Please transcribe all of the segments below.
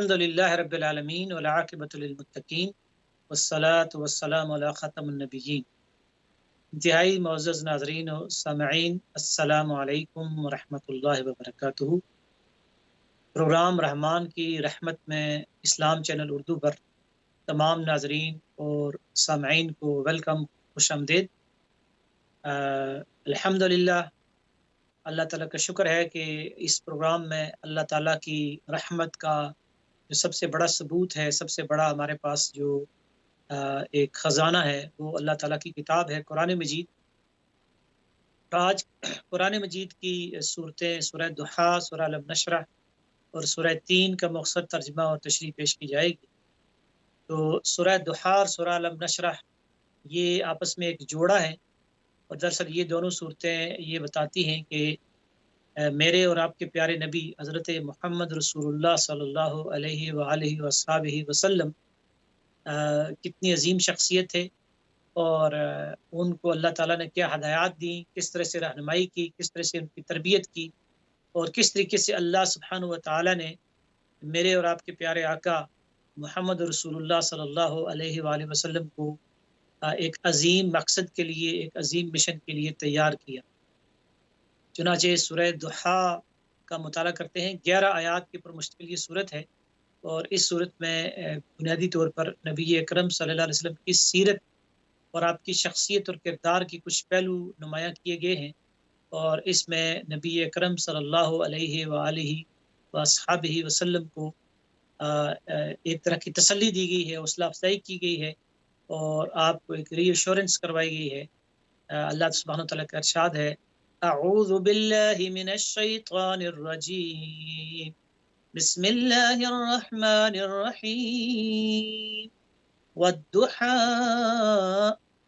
الحمدللہ رب العالمین والعاقبۃ للمتقین والصلاۃ والسلام علی خاتم النبیین۔ انتہائی معزز ناظرین و سامعین، السلام علیکم ورحمۃ اللہ وبرکاتہ۔ پروگرام رحمان کی رحمت میں اسلام چینل اردو پر تمام ناظرین اور سامعین کو ویلکم، خوش آمدید۔ الحمدللہ، اللہ تعالیٰ کا شکر ہے کہ اس پروگرام میں اللہ تعالیٰ کی رحمت کا جو سب سے بڑا ثبوت ہے، سب سے بڑا ہمارے پاس جو ایک خزانہ ہے، وہ اللہ تعالیٰ کی کتاب ہے قرآن مجید۔ آج قرآن مجید کی صورتیں سورہ ضحیٰ، سورہ الم نشرح اور سورہ تین کا مختصر ترجمہ اور تشریح پیش کی جائے گی۔ تو سورہ ضحیٰ اور سورہ الم نشرح یہ آپس میں ایک جوڑا ہے، اور دراصل یہ دونوں صورتیں یہ بتاتی ہیں کہ میرے اور آپ کے پیارے نبی حضرت محمد رسول اللہ صلی اللہ علیہ وآلہ وصحبہ وسلم کتنی عظیم شخصیت ہے، اور ان کو اللہ تعالیٰ نے کیا ہدایات دی، کس طرح سے رہنمائی کی، کس طرح سے ان کی تربیت کی، اور کس طریقے سے اللہ سبحانہ و تعالیٰ نے میرے اور آپ کے پیارے آقا محمد رسول اللہ صلی اللہ علیہ وآلہ وسلم کو ایک عظیم مقصد کے لیے، ایک عظیم مشن کے لیے تیار کیا۔ چنانچہ سورہ ضحیٰ کا مطالعہ کرتے ہیں۔ 11 آیات کے پر مشتمل یہ صورت ہے، اور اس صورت میں بنیادی طور پر نبی اکرم صلی اللہ علیہ وسلم کی سیرت اور آپ کی شخصیت اور کردار کی کچھ پہلو نمایاں کیے گئے ہیں، اور اس میں نبی اکرم صلی اللہ علیہ وآلہ وصحبہ وسلم کو ایک طرح کی تسلی دی گئی ہے، حوصلہ افزائی کی گئی ہے، اور آپ کو ایک ری ایشورنس کروائی گئی ہے۔ اللہ سبحانہ و تعالیٰ کا ارشاد ہے، اعوذ باللہ من الشیطان الرجیم، بسم اللہ الرحمن الرحیم، والضحى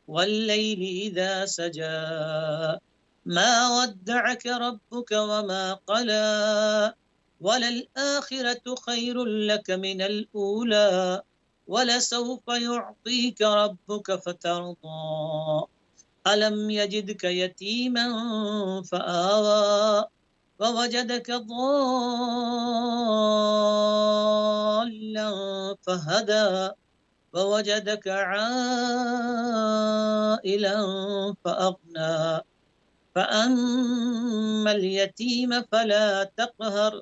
واللیل اذا سجى ما ودعك ربك وما قلى وللآخرة خير لك من الأولى ولسوف يعطيك ربك فترضى ألم يجدك يتيما فآوى ووجدك ضالا فهدى ووجدك عائلا فأغنى فأما اليتيم فلا تقهر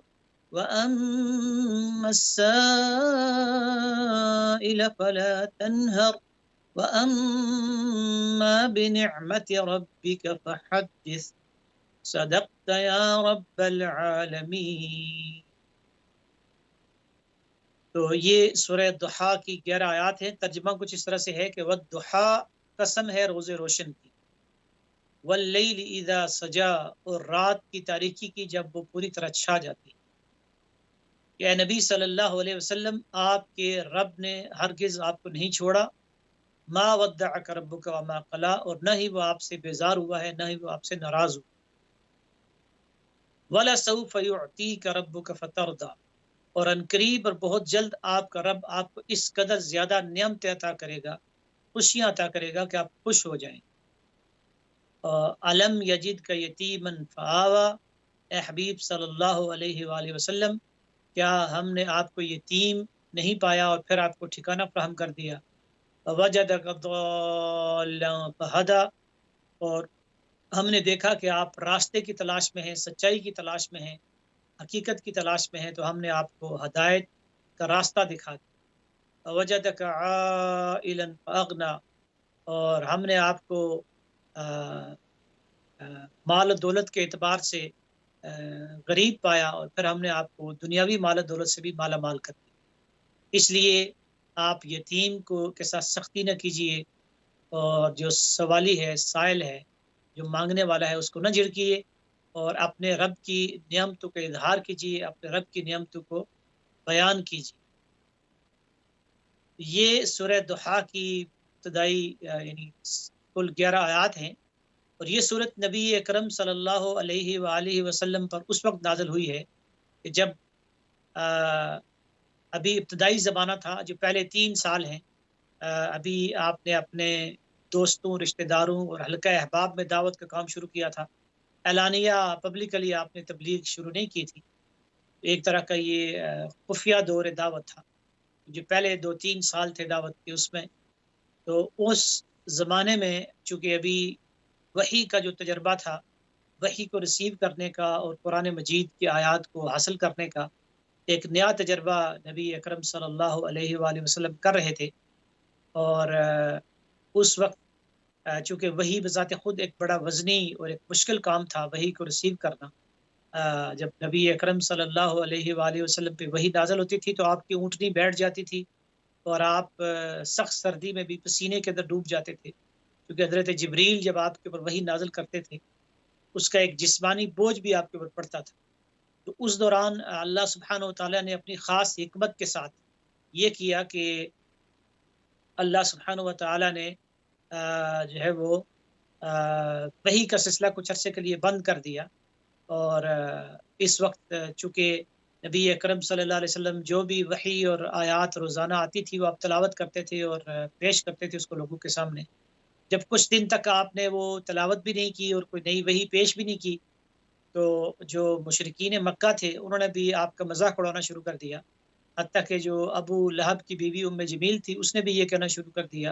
وأما السائل فلا تنهر وأما بنعمة ربك فحدث صدقت يا رب العالمین۔ تو یہ سورہ ضحیٰ کی 11 آیات ہیں۔ ترجمہ کچھ اس طرح سے ہے کہ والضحیٰ قسم ہے روز روشن کی، واللیل اذا سجا اور رات کی تاریکی کی جب وہ پوری طرح چھا جاتی ہے۔ کہ اے نبی صلی اللہ علیہ وسلم، آپ کے رب نے ہرگز آپ کو نہیں چھوڑا، ما ودعک ربک وما قلی، اور نہ ہی وہ آپ سے بیزار ہوا ہے، نہ ہی وہ آپ سے ناراض ہوا۔ وَلَسَوْفَ يُعْطِيكَ رَبُّكَ فَتَرْضَى، اور عنقریب اور بہت جلد آپ کا رب آپ کو اس قدر زیادہ نعمت عطا کرے گا، خوشیاں عطا کرے گا کہ آپ خوش ہو جائیں۔ علم یجد کا یتیمن فآویٰ، اے حبیب صلی اللہ علیہ وآلہ وسلم، کیا ہم نے آپ کو یتیم نہیں پایا اور پھر آپ کو ٹھکانہ فراہم کر دیا؟ وَوَجَدَكَ ضَالًّا فَهَدَىٰ، اور ہم نے دیکھا کہ آپ راستے کی تلاش میں ہیں، سچائی کی تلاش میں ہیں، حقیقت کی تلاش میں ہیں، تو ہم نے آپ کو ہدایت کا راستہ دکھا دیا۔ وَوَجَدَكَ عَائِلًا فَأَغْنَىٰ، اور ہم نے آپ کو مال و دولت کے اعتبار سے غریب پایا، اور پھر ہم نے آپ کو دنیاوی مال و دولت سے بھی مالا مال کر دیا۔ اس لیے آپ یتیم کو کے ساتھ سختی نہ کیجیے، اور جو سوالی ہے، سائل ہے، جو مانگنے والا ہے، اس کو نہ جھڑکیے، اور اپنے رب کی نعمتوں کا اظہار کیجیے، اپنے رب کی نعمتوں کو بیان کیجیے۔ یہ سورہ ضحیٰ کی ابتدائی یعنی کل 11 آیات ہیں، اور یہ صورت نبی اکرم صلی اللہ علیہ وآلہ وسلم پر اس وقت نازل ہوئی ہے کہ جب ابھی ابتدائی زمانہ تھا، جو پہلے 3 سال ہیں، ابھی آپ نے اپنے دوستوں، رشتہ داروں اور حلقہ احباب میں دعوت کا کام شروع کیا تھا۔ اعلانیہ پبلکلی آپ نے تبلیغ شروع نہیں کی تھی، ایک طرح کا یہ خفیہ دور دعوت تھا، جو پہلے 2-3 سال تھے دعوت کے اس میں. تو اس زمانے میں چونکہ ابھی وحی کا جو تجربہ تھا، وحی کو ریسیو کرنے کا اور قرآن مجید کی آیات کو حاصل کرنے کا ایک نیا تجربہ نبی اکرم صلی اللہ علیہ وآلہ وسلم کر رہے تھے. اور اس وقت چونکہ وحی بذات خود ایک بڑا وزنی اور ایک مشکل کام تھا وحی کو ریسیو کرنا. جب نبی اکرم صلی اللہ علیہ وآلہ وسلم پہ وحی نازل ہوتی تھی تو آپ کی اونٹنی بیٹھ جاتی تھی اور آپ سخت سردی میں بھی پسینے کے اندر ڈوب جاتے تھے، کیونکہ حضرت جبریل جب آپ کے اوپر وحی نازل کرتے تھے اس کا ایک جسمانی بوجھ بھی آپ کے اوپر پڑتا تھا. تو اس دوران اللہ سبحانہ و تعالیٰ نے اپنی خاص حکمت کے ساتھ یہ کیا کہ اللہ سبحانہ و تعالیٰ نے جو ہے وہ وحی کا سلسلہ کچھ عرصے کے لیے بند کر دیا. اور اس وقت چونکہ نبی اکرم صلی اللہ علیہ وسلم جو بھی وحی اور آیات روزانہ آتی تھی وہ آپ تلاوت کرتے تھے اور پیش کرتے تھے اس کو لوگوں کے سامنے. جب کچھ دن تک آپ نے وہ تلاوت بھی نہیں کی اور کوئی نئی وحی پیش بھی نہیں کی تو جو مشرکین مکہ تھے انہوں نے بھی آپ کا مذاق اڑانا شروع کر دیا. حتیٰ کہ جو ابو لہب کی بیوی ام جمیل تھی اس نے بھی یہ کہنا شروع کر دیا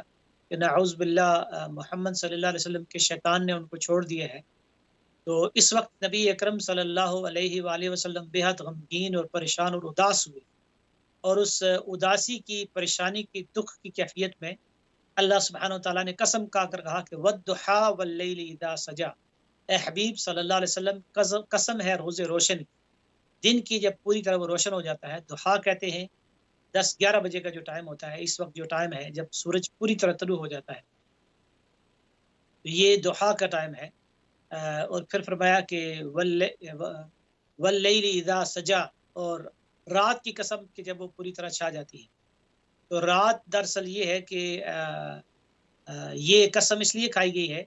کہ نعوذ باللہ محمد صلی اللہ علیہ وسلم کے شیطان نے ان کو چھوڑ دیا ہے. تو اس وقت نبی اکرم صلی اللہ علیہ وآلہ وسلم بے حد غمگین اور پریشان اور اداس ہوئے. اور اس اداسی کی پریشانی کی دکھ کی کیفیت میں اللہ سبحانہ و تعالیٰ نے قسم کھا کر کہا کہ والضحیٰ واللیل اذا سجا، اے حبیب صلی اللہ علیہ وسلم قسم ہے روز روشن، دن کی جب پوری طرح وہ روشن ہو جاتا ہے. دحا کہتے ہیں 10-11 بجے کا جو ٹائم ہوتا ہے، اس وقت جو ٹائم ہے جب سورج پوری طرح طلوع ہو جاتا ہے، تو یہ دحا کا ٹائم ہے. اور پھر فرمایا کہ واللیل اذا سجا، اور رات کی قسم کہ جب وہ پوری طرح چھا جاتی ہے. تو رات دراصل یہ ہے کہ یہ قسم اس لیے کھائی گئی ہے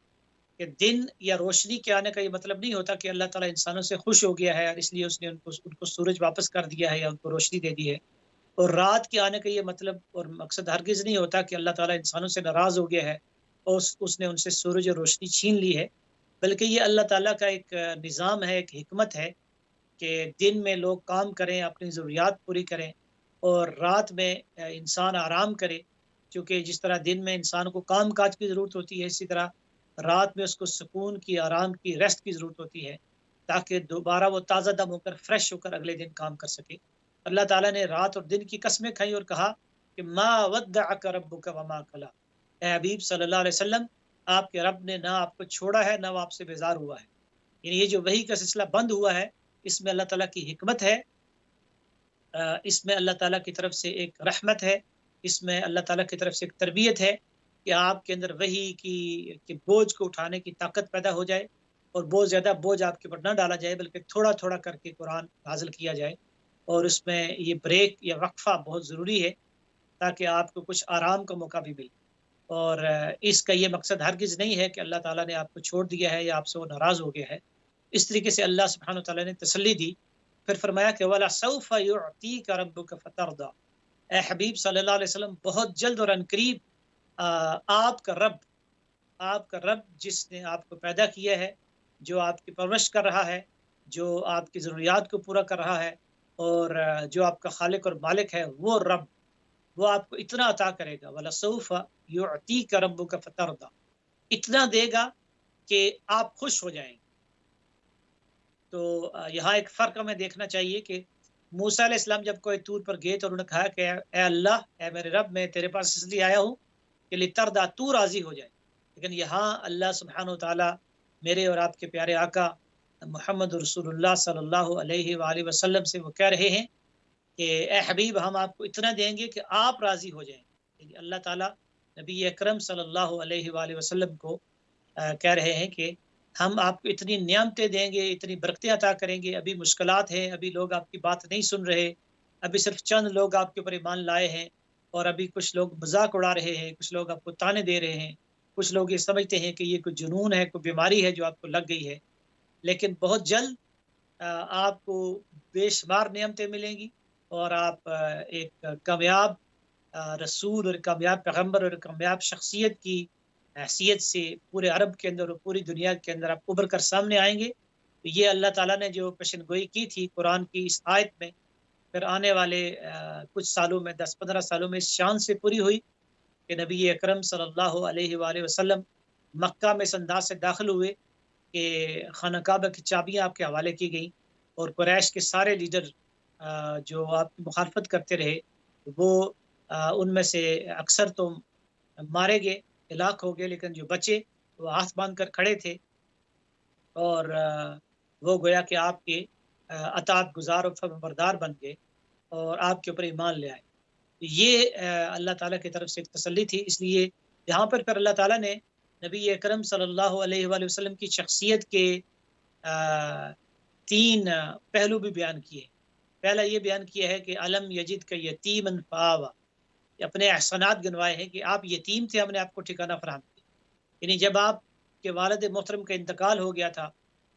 کہ دن یا روشنی کے آنے کا یہ مطلب نہیں ہوتا کہ اللہ تعالیٰ انسانوں سے خوش ہو گیا ہے اور اس لیے اس نے ان کو سورج واپس کر دیا ہے یا ان کو روشنی دے دی ہے. اور رات کے آنے کا یہ مطلب اور مقصد ہرگز نہیں ہوتا کہ اللہ تعالیٰ انسانوں سے ناراض ہو گیا ہے اور اس نے ان سے سورج اور روشنی چھین لی ہے. بلکہ یہ اللہ تعالیٰ کا ایک نظام ہے، ایک حکمت ہے کہ دن میں لوگ کام کریں، اپنی ضروریات پوری کریں، اور رات میں انسان آرام کرے. کیونکہ جس طرح دن میں انسان کو کام کاج کی ضرورت ہوتی ہے، اسی طرح رات میں اس کو سکون کی، آرام کی، ریسٹ کی ضرورت ہوتی ہے تاکہ دوبارہ وہ تازہ دم ہو کر فریش ہو کر اگلے دن کام کر سکے. اللہ تعالیٰ نے رات اور دن کی قسمیں کھائی اور کہا کہ ما ودعک ربک وما قلی، اے حبیب صلی اللہ علیہ وسلم آپ کے رب نے نہ آپ کو چھوڑا ہے نہ وہ آپ سے بیزار ہوا ہے. یعنی یہ جو وحی کا سلسلہ بند ہوا ہے اس میں اللہ تعالیٰ کی حکمت ہے، اس میں اللہ تعالیٰ کی طرف سے ایک رحمت ہے، اس میں اللہ تعالیٰ کی طرف سے ایک تربیت ہے کہ آپ کے اندر وحی کی بوجھ کو اٹھانے کی طاقت پیدا ہو جائے اور بہت زیادہ بوجھ آپ کے اوپر نہ ڈالا جائے بلکہ تھوڑا تھوڑا کر کے قرآن حاصل کیا جائے. اور اس میں یہ بریک یا وقفہ بہت ضروری ہے تاکہ آپ کو کچھ آرام کا موقع بھی ملے. اور اس کا یہ مقصد ہرگز نہیں ہے کہ اللہ تعالیٰ نے آپ کو چھوڑ دیا ہے یا آپ سے وہ ناراض ہو گیا ہے. اس طریقے سے اللہ سبحانہ وتعالیٰ نے تسلی دی. پھر فرمایا کہ وَلَسَوْفَ يُعْطِيكَ رَبُّكَ فَتَرْضَى، اے حبیب صلی اللہ علیہ وسلم بہت جلد اور عنقریب آپ کا رب جس نے آپ کو پیدا کیا ہے، جو آپ کی پرورش کر رہا ہے، جو آپ کی ضروریات کو پورا کر رہا ہے، اور جو آپ کا خالق اور مالک ہے، وہ رب وہ آپ کو اتنا عطا کرے گا. وَلَسَوْفَ يُعْطِيكَ رَبُّكَ فَتَرْضَى، اتنا دے گا کہ آپ خوش ہو جائیں گے. تو یہاں ایک فرق ہمیں دیکھنا چاہیے کہ موسیٰ علیہ السلام جب کوئی طور پر گئے تو انہوں نے کہا کہ اے اللہ، اے میرے رب، میں تیرے پاس اس لیے آیا ہوں کہ لترضیٰ، تو راضی ہو جائے. لیکن یہاں اللہ سبحانہ و تعالیٰ میرے اور آپ کے پیارے آقا محمد رسول اللہ صلی اللہ علیہ وآلہ وسلم سے وہ کہہ رہے ہیں کہ اے حبیب ہم آپ کو اتنا دیں گے کہ آپ راضی ہو جائیں. یعنی اللہ تعالیٰ نبی اکرم صلی اللہ علیہ وآلہ وسلم کو کہہ رہے ہیں کہ ہم آپ کو اتنی نعمتیں دیں گے، اتنی برکتیں عطا کریں گے. ابھی مشکلات ہیں، ابھی لوگ آپ کی بات نہیں سن رہے، ابھی صرف چند لوگ آپ کے اوپر ایمان لائے ہیں، اور ابھی کچھ لوگ مذاق اڑا رہے ہیں، کچھ لوگ آپ کو تانے دے رہے ہیں، کچھ لوگ یہ سمجھتے ہیں کہ یہ کوئی جنون ہے، کوئی بیماری ہے جو آپ کو لگ گئی ہے. لیکن بہت جلد آپ کو بے شمار نعمتیں ملیں گی اور آپ ایک کامیاب رسول اور کامیاب پیغمبر اور کامیاب شخصیت کی حیثیت سے پورے عرب کے اندر اور پوری دنیا کے اندر آپ ابھر کر سامنے آئیں گے. یہ اللہ تعالیٰ نے جو پیشن گوئی کی تھی قرآن کی اس آیت میں، پھر آنے والے کچھ سالوں میں 10-15 سالوں میں اس شان سے پوری ہوئی کہ نبی اکرم صلی اللہ علیہ وآلہ وسلم مکہ میں اس انداز سے داخل ہوئے کہ خانہ کعبہ کی چابیاں آپ کے حوالے کی گئیں، اور قریش کے سارے لیڈر جو آپ کی مخالفت کرتے رہے وہ ان میں سے اکثر تو مارے گئے، ہلاک ہو گئے، لیکن جو بچے وہ ہاتھ باندھ کر کھڑے تھے اور وہ گویا کہ آپ کے اطاعت گزار اور فرمانبردار بن گئے اور آپ کے اوپر ایمان لے آئے۔ یہ اللہ تعالیٰ کی طرف سے ایک تسلی تھی، اس لیے یہاں پر پھر اللہ تعالیٰ نے نبی اکرم صلی اللہ علیہ وآلہ وسلم کی شخصیت کے 3 پہلو بھی بیان کیے۔ پہلا یہ بیان کیا ہے کہ علم یجد کا یتیما فآویٰ، اپنے احسانات گنوائے ہیں کہ آپ یتیم تھے، ہم نے آپ کو ٹھکانہ فراہم کیا۔ یعنی جب آپ کے والد محترم کا انتقال ہو گیا تھا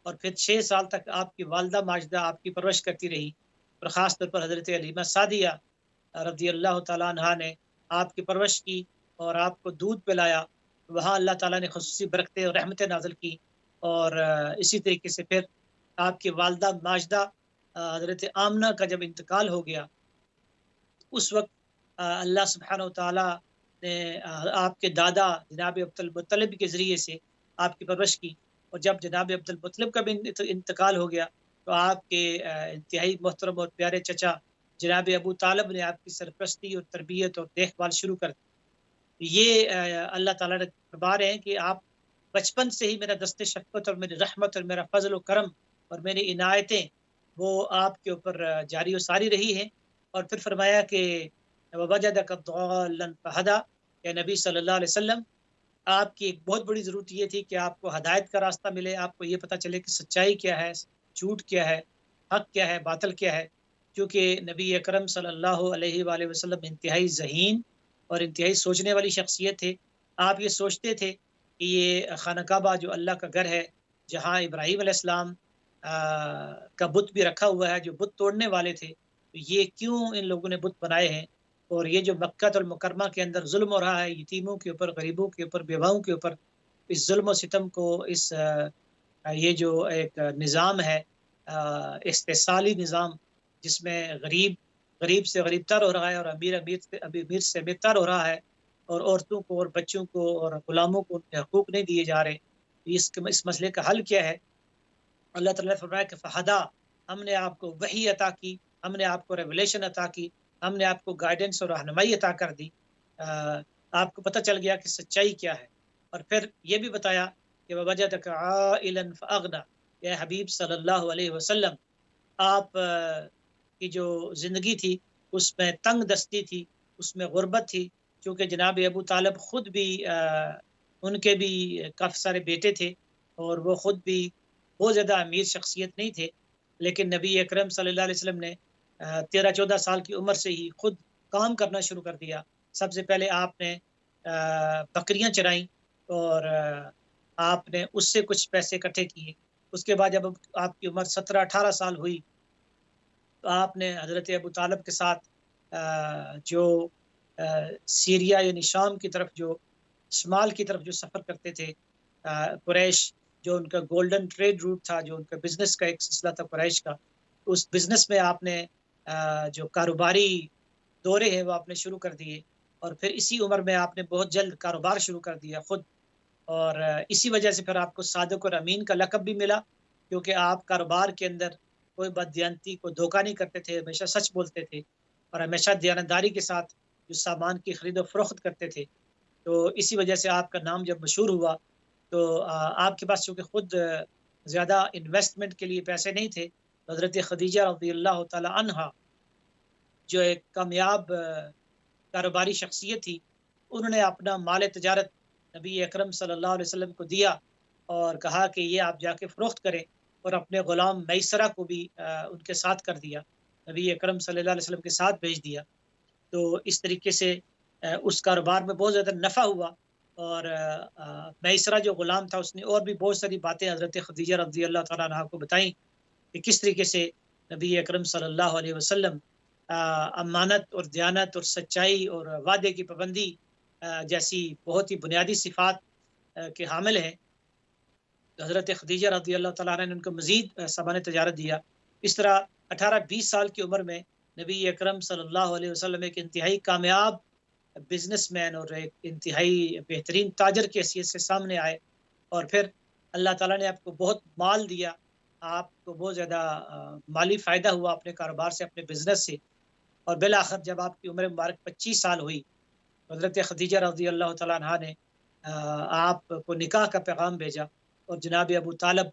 اور پھر 6 سال تک آپ کی والدہ ماجدہ آپ کی پرورش کرتی رہی، اور خاص طور پر حضرت علیمہ سعدیہ رضی اللہ تعالیٰ عنہ نے آپ کی پرورش کی اور آپ کو دودھ پلایا، وہاں اللہ تعالیٰ نے خصوصی برکتیں اور رحمتیں نازل کی۔ اور اسی طریقے سے پھر آپ کی والدہ ماجدہ حضرت آمنہ کا جب انتقال ہو گیا، اس وقت اللہ سبحانہ و تعالیٰ نے آپ کے دادا جناب عبد المطلب کے ذریعے سے آپ کی پرورش کی، اور جب جناب عبد المطلب کا بھی انتقال ہو گیا تو آپ کے انتہائی محترم اور پیارے چچا جناب ابو طالب نے آپ کی سرپرستی اور تربیت اور دیکھ بھال شروع کر دی۔ یہ اللہ تعالیٰ نے دربار ہیں کہ آپ بچپن سے ہی میرا دست شفقت اور میری رحمت اور میرا فضل و کرم اور میری عنایتیں وہ آپ کے اوپر جاری و ساری رہی ہیں۔ اور پھر فرمایا کہ وَوَجَدَكَ ضَالًّا فَهَدَىٰ، کہ نبی صلی اللہ علیہ وسلم آپ کی ایک بہت بڑی ضرورت یہ تھی کہ آپ کو ہدایت کا راستہ ملے، آپ کو یہ پتہ چلے کہ سچائی کیا ہے، جھوٹ کیا ہے، حق کیا ہے، باطل کیا ہے، کیونکہ نبی اکرم صلی اللہ علیہ وآلہ وسلم انتہائی ذہین اور انتہائی سوچنے والی شخصیت تھے۔ آپ یہ سوچتے تھے کہ یہ خانہ کعبہ جو اللہ کا گھر ہے، جہاں ابراہیم علیہ السلام کا بت بھی رکھا ہوا ہے، جو بت توڑنے والے تھے، تو یہ کیوں ان لوگوں نے بت بنائے ہیں، اور یہ جو مکہ المکرمہ کے اندر ظلم ہو رہا ہے یتیموں کے اوپر، غریبوں کے اوپر، بیواؤں کے اوپر، اس ظلم و ستم کو، اس یہ جو ایک نظام ہے استحصالی نظام، جس میں غریب سے غریب تر ہو رہا ہے اور امیر سے امیر تر ہو رہا ہے، اور عورتوں کو اور بچوں کو اور غلاموں کو ان کے حقوق نہیں دیے جا رہے، اس مسئلے کا حل کیا ہے؟ اللہ تعالیٰ نے فرمایا کہ فہدا، ہم نے آپ کو وحی عطا کی، ہم نے آپ کو ریولیشن عطا کی، ہم نے آپ کو گائیڈنس اور رہنمائی عطا کر دی، آپ کو پتہ چل گیا کہ سچائی کیا ہے۔ اور پھر یہ بھی بتایا کہ وَوَجَدَكَ عَائِلًا فَأَغْنَىٰ، کہ حبیب صلی اللہ علیہ وسلم آپ کی جو زندگی تھی اس میں تنگ دستی تھی، اس میں غربت تھی، کیونکہ جناب ابو طالب خود بھی ان کے بھی کافی سارے بیٹے تھے اور وہ خود بھی بہت زیادہ امیر شخصیت نہیں تھے، لیکن نبی اکرم صلی اللہ علیہ وسلم نے 13-14 سال کی عمر سے ہی خود کام کرنا شروع کر دیا۔ سب سے پہلے آپ نے بکریاں چرائیں اور آپ نے اس سے کچھ پیسے اکٹھے کیے۔ اس کے بعد جب آپ کی عمر 17-18 سال ہوئی تو آپ نے حضرت ابو طالب کے ساتھ جو سیریا یعنی شام کی طرف، جو شمال کی طرف جو سفر کرتے تھے قریش، جو ان کا گولڈن ٹریڈ روٹ تھا، جو ان کا بزنس کا ایک سلسلہ تھا قریش کا، اس بزنس میں آپ نے جو کاروباری دورے ہیں وہ آپ نے شروع کر دیے، اور پھر اسی عمر میں آپ نے بہت جلد کاروبار شروع کر دیا خود، اور اسی وجہ سے پھر آپ کو صادق اور امین کا لقب بھی ملا، کیونکہ آپ کاروبار کے اندر کوئی بددیانتی کو دھوکہ نہیں کرتے تھے، ہمیشہ سچ بولتے تھے اور ہمیشہ دیانتداری کے ساتھ جو سامان کی خرید و فروخت کرتے تھے۔ تو اسی وجہ سے آپ کا نام جب مشہور ہوا تو آپ کے پاس چونکہ خود زیادہ انویسٹمنٹ کے لیے پیسے نہیں تھے، حضرت خدیجہ رضی اللہ تعالی عنہا جو ایک کامیاب کاروباری شخصیت تھی، انہوں نے اپنا مال تجارت نبی اکرم صلی اللہ علیہ وسلم کو دیا اور کہا کہ یہ آپ جا کے فروخت کریں، اور اپنے غلام میسرہ کو بھی ان کے ساتھ کر دیا، نبی اکرم صلی اللہ علیہ وسلم کے ساتھ بھیج دیا۔ تو اس طریقے سے اس کاروبار میں بہت زیادہ نفع ہوا، اور میسرہ جو غلام تھا اس نے اور بھی بہت ساری باتیں حضرت خدیجہ رضی اللہ تعالیٰ عنہا کو بتائیں کہ کس طریقے سے نبی اکرم صلی اللہ علیہ وسلم امانت اور دیانت اور سچائی اور وعدے کی پابندی جیسی بہت ہی بنیادی صفات کے حامل ہیں، تو حضرت خدیجہ رضی اللہ تعالیٰ عنہ نے ان کو مزید سامان تجارت دیا. اس طرح 18-20 سال کی عمر میں نبی اکرم صلی اللہ علیہ وسلم ایک انتہائی کامیاب بزنس مین اور ایک انتہائی بہترین تاجر کی حیثیت سے سامنے آئے. اور پھر اللہ تعالیٰ نے آپ کو بہت مال دیا، آپ کو بہت زیادہ مالی فائدہ ہوا اپنے کاروبار سے، اپنے بزنس سے. اور بالآخر جب آپ کی عمر مبارک 25 سال ہوئی، حضرت خدیجہ رضی اللہ تعالیٰ عنہ نے آپ کو نکاح کا پیغام بھیجا اور جناب ابو طالب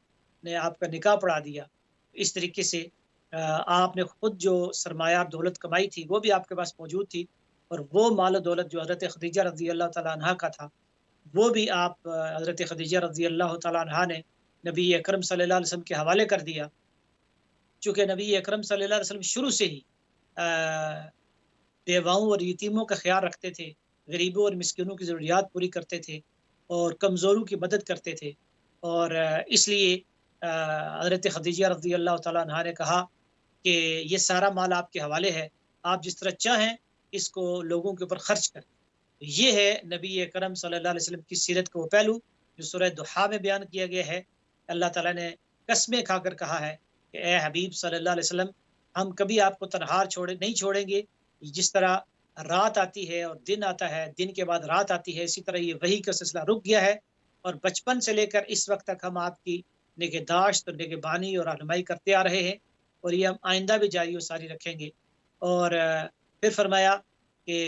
نے آپ کا نکاح پڑھا دیا. اس طریقے سے آپ نے خود جو سرمایہ دولت کمائی تھی وہ بھی آپ کے پاس موجود تھی، اور وہ مال و دولت جو حضرت خدیجہ رضی اللہ تعالیٰ عنہ کا تھا وہ بھی آپ حضرت خدیجہ رضی اللہ تعالیٰ عنہ نے نبی اکرم صلی اللہ علیہ وسلم کے حوالے کر دیا. چونکہ نبی اکرم صلی اللہ علیہ وسلم شروع سے ہی بیواؤں اور یتیموں کا خیال رکھتے تھے، غریبوں اور مسکینوں کی ضروریات پوری کرتے تھے اور کمزوروں کی مدد کرتے تھے. اور اس لیے حضرت خدیجہ رضی اللہ تعالیٰ عنہ نے کہا کہ یہ سارا مال آپ کے حوالے ہے، آپ جس طرح چاہیں اس کو لوگوں کے اوپر خرچ کریں. یہ ہے نبی اکرم صلی اللہ علیہ وسلم کی سیرت کا وہ پہلو جو سورہ ضحیٰ میں بیان کیا گیا ہے. اللہ تعالیٰ نے قسمیں کھا کر کہا ہے کہ اے حبیب صلی اللہ علیہ وسلم، ہم کبھی آپ کو تنہا نہیں چھوڑیں گے. جس طرح رات آتی ہے اور دن آتا ہے، دن کے بعد رات آتی ہے، اسی طرح یہ وحی کا سلسلہ رک گیا ہے، اور بچپن سے لے کر اس وقت تک ہم آپ کی نگہداشت اور نگہبانی اور رہنمائی کرتے آ رہے ہیں، اور یہ ہم آئندہ بھی جاری و ساری رکھیں گے. اور پھر فرمایا کہ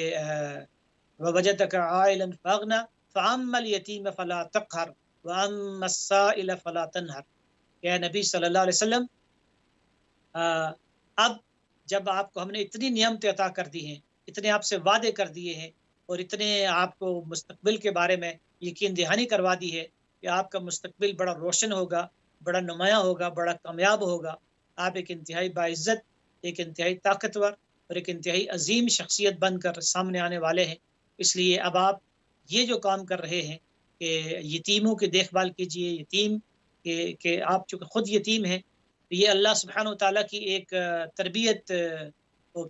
وَوَجَدَكَ عَائِلًا فَأَغْنَىٰ فَأَمَّا الْيَتِيمَ فَلَا تَقْهَرْ وَأَمَّا السَّائِلَ فَلَا تَنْهَرْ. کہ اے نبی صلی اللہ علیہ وسلم، اب جب آپ کو ہم نے اتنی نعمتیں عطا کر دی ہیں، اتنے آپ سے وعدے کر دیے ہیں، اور اتنے آپ کو مستقبل کے بارے میں یقین دہانی کروا دی ہے کہ آپ کا مستقبل بڑا روشن ہوگا، بڑا نمایاں ہوگا، بڑا کامیاب ہوگا. آپ ایک انتہائی باعزت، ایک انتہائی طاقتور اور ایک انتہائی عظیم شخصیت بن کر سامنے آنے والے ہیں. اس لیے اب آپ یہ جو کام کر رہے ہیں کہ یتیموں کی دیکھ بھال کیجیے، یتیم کہ آپ چونکہ خود یتیم ہیں، یہ اللہ سبحانہ و تعالیٰ کی ایک تربیت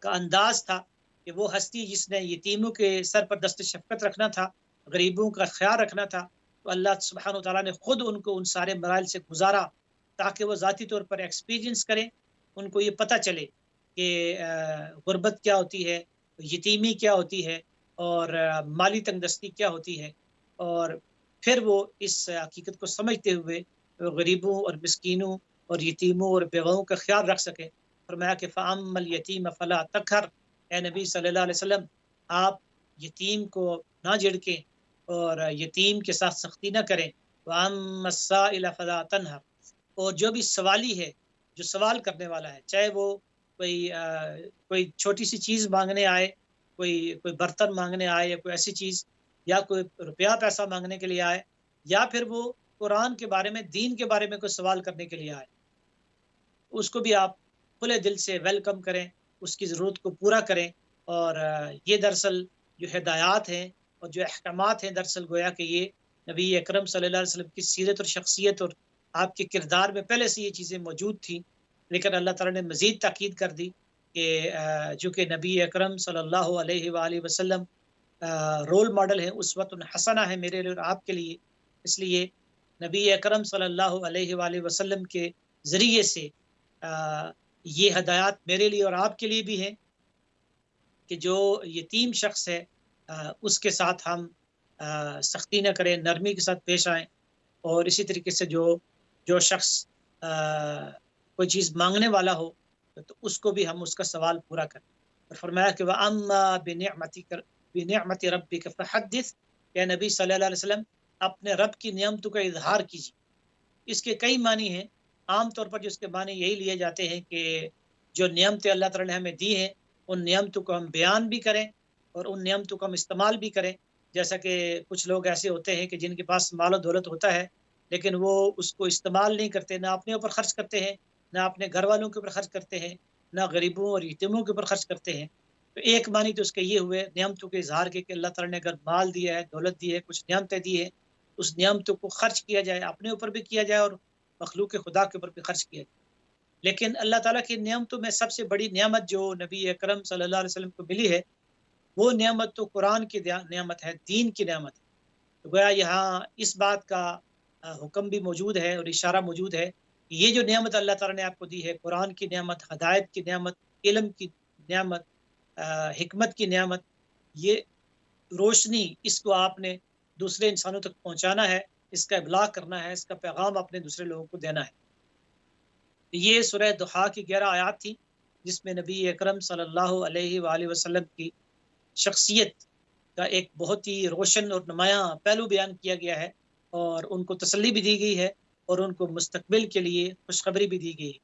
کا انداز تھا کہ وہ ہستی جس نے یتیموں کے سر پر دست شفقت رکھنا تھا، غریبوں کا خیال رکھنا تھا، تو اللہ سبحانہ و تعالیٰ نے خود ان کو ان سارے مراحل سے گزارا تاکہ وہ ذاتی طور پر ایکسپیرینس کریں، ان کو یہ پتہ چلے کہ غربت کیا ہوتی ہے، یتیمی کیا ہوتی ہے، اور مالی تنگ دستی کیا ہوتی ہے. اور پھر وہ اس حقیقت کو سمجھتے ہوئے غریبوں اور مسکینوں اور یتیموں اور بیواؤں کا خیال رکھ سکے. فرمایا کہ فَأَمَّا الْيَتِيمَ فَلَا تَقْهَرْ. اے نبی صلی اللہ علیہ وسلم، آپ یتیم کو نہ جھڑکیں اور یتیم کے ساتھ سختی نہ کریں. وَأَمَّا السَّائِلَ فَلَا تَنْهَرْ. اور جو بھی سوالی ہے، جو سوال کرنے والا ہے، چاہے وہ کوئی چھوٹی سی چیز مانگنے آئے، کوئی برتن مانگنے آئے، یا کوئی ایسی چیز، یا کوئی روپیہ پیسہ مانگنے کے لیے آئے، یا پھر وہ قرآن کے بارے میں، دین کے بارے میں کوئی سوال کرنے کے لیے آئے، اس کو بھی آپ کھلے دل سے ویلکم کریں، اس کی ضرورت کو پورا کریں. اور یہ دراصل جو ہدایات ہیں اور جو احکامات ہیں، دراصل گویا کہ یہ نبی اکرم صلی اللہ علیہ وسلم کی سیرت اور شخصیت اور آپ کے کردار میں پہلے سے یہ چیزیں موجود تھیں، لیکن اللہ تعالیٰ نے مزید تاکید کر دی کہ جو کہ نبی اکرم صلی اللہ علیہ وآلہ وسلم رول ماڈل ہے، اسوۃ حسنہ ہے میرے لیے اور آپ کے لیے. اس لیے نبی اکرم صلی اللہ علیہ وآلہ وسلم کے ذریعے سے یہ ہدایات میرے لیے اور آپ کے لیے بھی ہیں کہ جو یتیم شخص ہے اس کے ساتھ ہم سختی نہ کریں، نرمی کے ساتھ پیش آئیں. اور اسی طریقے سے جو شخص کوئی چیز مانگنے والا ہو تو اس کو بھی ہم اس کا سوال پورا کریں. اور فرمایا کہ وَأَمَّا بِنِعْمَةِ رَبِّكَ فَحَدِّثْ. کہ نبی صلی اللہ علیہ وسلم اپنے رب کی نعمتوں کا اظہار کیجیے. اس کے کئی معنی ہیں، عام طور پر جو اس کے معنی یہی لیے جاتے ہیں کہ جو نعمتیں اللہ تعالیٰ نے ہمیں دی ہیں ان نعمتوں کو ہم بیان بھی کریں اور ان نعمتوں کو ہم استعمال بھی کریں. جیسا کہ کچھ لوگ ایسے ہوتے ہیں کہ جن کے پاس مال و دولت ہوتا ہے لیکن وہ اس کو استعمال نہیں کرتے، نہ اپنے اوپر خرچ کرتے ہیں، نہ اپنے گھر والوں کے اوپر خرچ کرتے ہیں، نہ غریبوں اور یتیموں کے اوپر خرچ کرتے ہیں. تو ایک معنی تو اس کے یہ ہوئے نعمتوں کے اظہار کے کہ اللہ تعالیٰ نے اگر مال دیا ہے، دولت دی ہے، کچھ نعمتیں دی ہے، اس نعمتوں کو خرچ کیا جائے، اپنے اوپر بھی کیا جائے اور مخلوق خدا کے اوپر بھی خرچ کیا جائے. لیکن اللہ تعالیٰ کی نعمتوں میں سب سے بڑی نعمت جو نبی اکرم صلی اللہ علیہ وسلم کو ملی ہے وہ نعمت تو قرآن کی نعمت ہے، دین کی نعمت ہے. تو گویا یہاں اس بات کا حکم بھی موجود ہے اور اشارہ موجود ہے کہ یہ جو نعمت اللہ تعالیٰ نے آپ کو دی ہے، قرآن کی نعمت، ہدایت کی نعمت، علم کی نعمت، حکمت کی نعمت، یہ روشنی، اس کو آپ نے دوسرے انسانوں تک پہنچانا ہے، اس کا ابلاغ کرنا ہے، اس کا پیغام آپ نے دوسرے لوگوں کو دینا ہے۔ یہ سورہ دحا کی 11 آیات تھی، جس میں نبی اکرم صلی اللہ علیہ وآلہ وسلم کی شخصیت کا ایک بہت ہی روشن اور نمایاں پہلو بیان کیا گیا ہے، اور ان کو تسلی بھی دی گئی ہے، اور ان کو مستقبل کے لیے خوشخبری بھی دی گئی ہے۔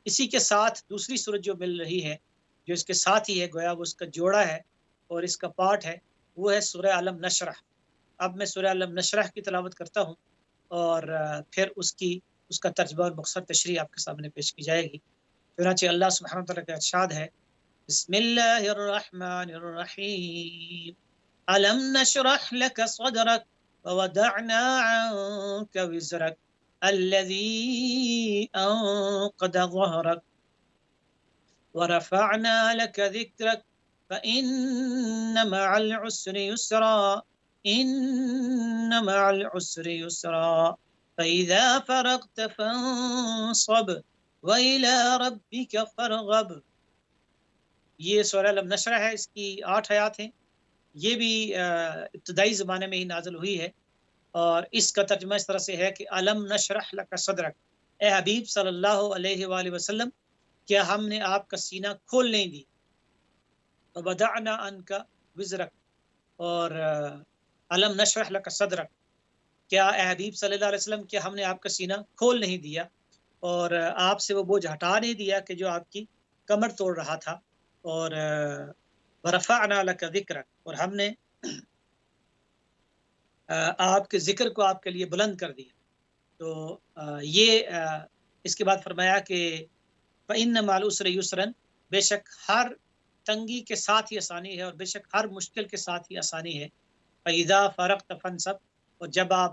اسی کے ساتھ دوسری سورت جو مل رہی ہے، جو اس کے ساتھ ہی ہے، گویا وہ اس کا جوڑا ہے اور اس کا پارٹ ہے، وہ ہے سورہ علم نشرح۔ اب میں سورہ علم نشرح کی تلاوت کرتا ہوں، اور پھر اس کا ترجمہ اور مختصر تشریح آپ کے سامنے پیش کی جائے گی۔ چنانچہ اللہ سبحانہ وتعالیٰ کا ارشاد ہے، بسم اللہ الرحمن الرحیم، علم نشرح لك صدرك ووضعنا عنك وزرك الذي أنقض ظهرك ورفعنا لك ذكرك فإن مع العسر يسرا إن مع العسر يسرا فإذا فرغت فانصب وإلى ربك فارغب۔ یہ سورہ علم نشرح ہے، اس کی 8 آیات ہیں۔ یہ بھی ابتدائی زمانے میں ہی نازل ہوئی ہے، اور اس کا ترجمہ اس طرح سے ہے کہ علم نشرح لک صدرک، اے حبیب صلی اللہ علیہ وآلہ وسلم، کیا ہم نے آپ کا سینہ کھول نہیں دی، وَوَضَعْنَا عَنْكَ وِزْرَكَ، اور علم نشرح لک صدرک، کیا اے حبیب صلی اللہ علیہ وسلم، کیا ہم نے آپ کا سینہ کھول نہیں دیا اور آپ سے وہ بوجھ ہٹا نہیں دیا کہ جو آپ کی کمر توڑ رہا تھا، اور وَرَفَعْنَا لَكَ ذِكْرَكَ، اور ہم نے آپ کے ذکر کو آپ کے لیے بلند کر دیا۔ تو یہ اس کے بعد فرمایا کہ فَإِنَّ مَعَ الْعُسْرِ يُسْرًا، بے شک ہر تنگی کے ساتھ ہی آسانی ہے، اور بے شک ہر مشکل کے ساتھ ہی آسانی ہے۔ فَإِذَا فَرَغْتَ فَانْصَبْ، اور جب آپ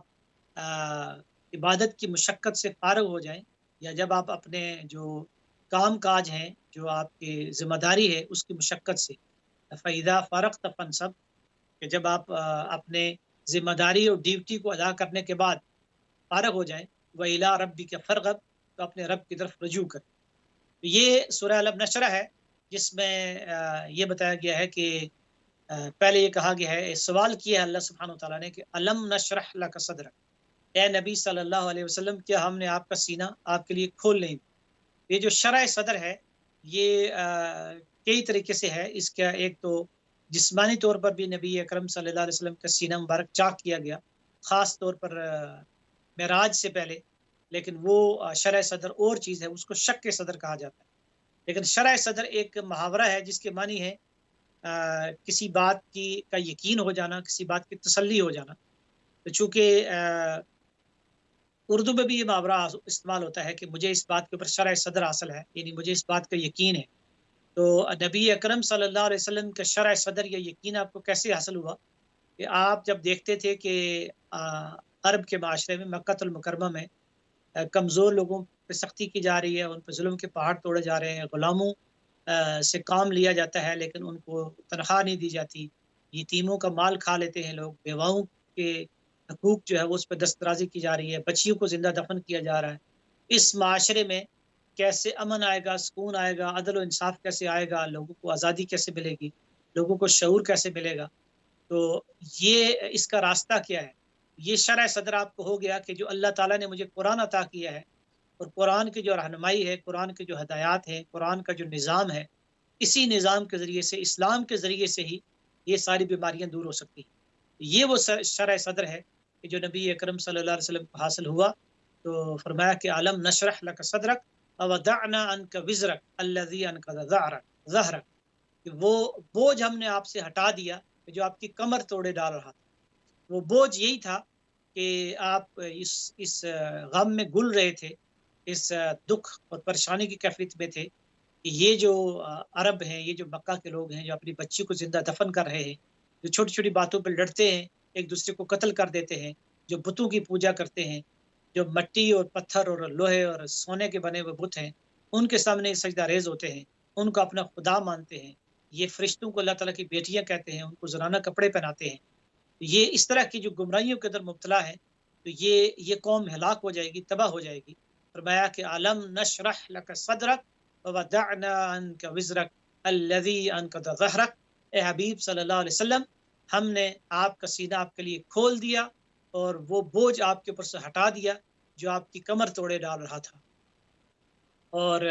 عبادت کی مشقت سے فارغ ہو جائیں، یا جب آپ اپنے جو کام کاج ہیں، جو آپ کی ذمہ داری ہے، اس کی مشقت سے، فَإِذَا فَرَغْتَ فَانْصَبْ، کہ جب آپ اپنے ذمہ داری اور ڈیوٹی کو ادا کرنے کے بعد فارغ ہو جائیں، وَإِلَىٰ رَبِّكَ فَارْغَب، تو اپنے رب کی طرف رجوع کریں۔ یہ سورہ علم نشرح ہے، جس میں یہ بتایا گیا ہے کہ پہلے یہ کہا گیا ہے، سوال کیا ہے اللہ سبحانہ وتعالیٰ نے کہ علم نشرح لک صدرک، اے نبی صلی اللہ علیہ وسلم، کیا ہم نے آپ کا سینہ آپ کے لیے کھول نہیں دیا۔ یہ جو شرح صدر ہے، یہ کئی طریقے سے ہے۔ اس کا ایک تو جسمانی طور پر بھی نبی اکرم صلی اللہ علیہ وسلم کا سینہ مبارک چاک کیا گیا، خاص طور پر معراج سے پہلے، لیکن وہ شرح صدر اور چیز ہے، اس کو شق صدر کہا جاتا ہے۔ لیکن شرح صدر ایک محاورہ ہے جس کے معنی ہے کسی بات کا یقین ہو جانا، کسی بات کی تسلی ہو جانا۔ تو چونکہ اردو میں بھی یہ محاورہ استعمال ہوتا ہے کہ مجھے اس بات کے اوپر شرح صدر حاصل ہے، یعنی مجھے اس بات کا یقین ہے۔ تو نبی اکرم صلی اللہ علیہ وسلم کا شرح صدر یا یقین آپ کو کیسے حاصل ہوا؟ کہ آپ جب دیکھتے تھے کہ عرب کے معاشرے میں، مکہ المکرمہ میں کمزور لوگوں پہ سختی کی جا رہی ہے، ان پہ ظلم کے پہاڑ توڑے جا رہے ہیں، غلاموں سے کام لیا جاتا ہے لیکن ان کو تنخواہ نہیں دی جاتی، یتیموں کا مال کھا لیتے ہیں لوگ، بیواؤں کے حقوق جو ہے وہ اس پہ دسترازی کی جا رہی ہے، بچیوں کو زندہ دفن کیا جا رہا ہے۔ اس معاشرے میں کیسے امن آئے گا، سکون آئے گا، عدل و انصاف کیسے آئے گا، لوگوں کو آزادی کیسے ملے گی، لوگوں کو شعور کیسے ملے گا؟ تو یہ اس کا راستہ کیا ہے؟ یہ شرح صدر آپ کو ہو گیا کہ جو اللہ تعالیٰ نے مجھے قرآن عطا کیا ہے، اور قرآن کی جو رہنمائی ہے، قرآن کی جو ہدایات ہیں، قرآن کا جو نظام ہے، اسی نظام کے ذریعے سے، اسلام کے ذریعے سے ہی یہ ساری بیماریاں دور ہو سکتی ہیں۔ یہ وہ شرح صدر ہے کہ جو نبی اکرم صلی اللہ علیہ وسلم کو حاصل ہوا۔ تو فرمایا کہ علم نشرح لک صدرک ووضعنا عنک وزرک الذی انقض ظہرک، کہ وہ بوجھ ہم نے آپ سے ہٹا دیا کہ جو آپ کی کمر توڑے ڈال رہا تھا۔ وہ بوجھ یہی تھا کہ آپ اس غم میں گل رہے تھے، اس دکھ اور پریشانی کی کیفیت میں تھے کہ یہ جو عرب ہیں، یہ جو مکہ کے لوگ ہیں، جو اپنی بچی کو زندہ دفن کر رہے ہیں، جو چھوٹی چھوٹی باتوں پہ لڑتے ہیں، ایک دوسرے کو قتل کر دیتے ہیں، جو بتوں کی پوجا کرتے ہیں، جو مٹی اور پتھر اور لوہے اور سونے کے بنے ہوئے بت ہیں، ان کے سامنے سجدہ ریز ہوتے ہیں، ان کو اپنا خدا مانتے ہیں، یہ فرشتوں کو اللہ تعالیٰ کی بیٹیاں کہتے ہیں، ان کو زنانہ کپڑے پہناتے ہیں۔ یہ اس طرح کی جو گمراہیوں کے اندر مبتلا ہے، تو یہ قوم ہلاک ہو جائے گی، تباہ ہو جائے گی۔ فرمایا کہ علم نشرح لک صدرک ووضعنا عنک وزرک الذی انقض ظہرک، اے حبیب صلی اللہ علیہ وسلم، ہم نے آپ کا سینہ آپ کے لیے کھول دیا اور وہ بوجھ آپ کے اوپر سے ہٹا دیا جو آپ کی کمر توڑے ڈال رہا تھا۔ اور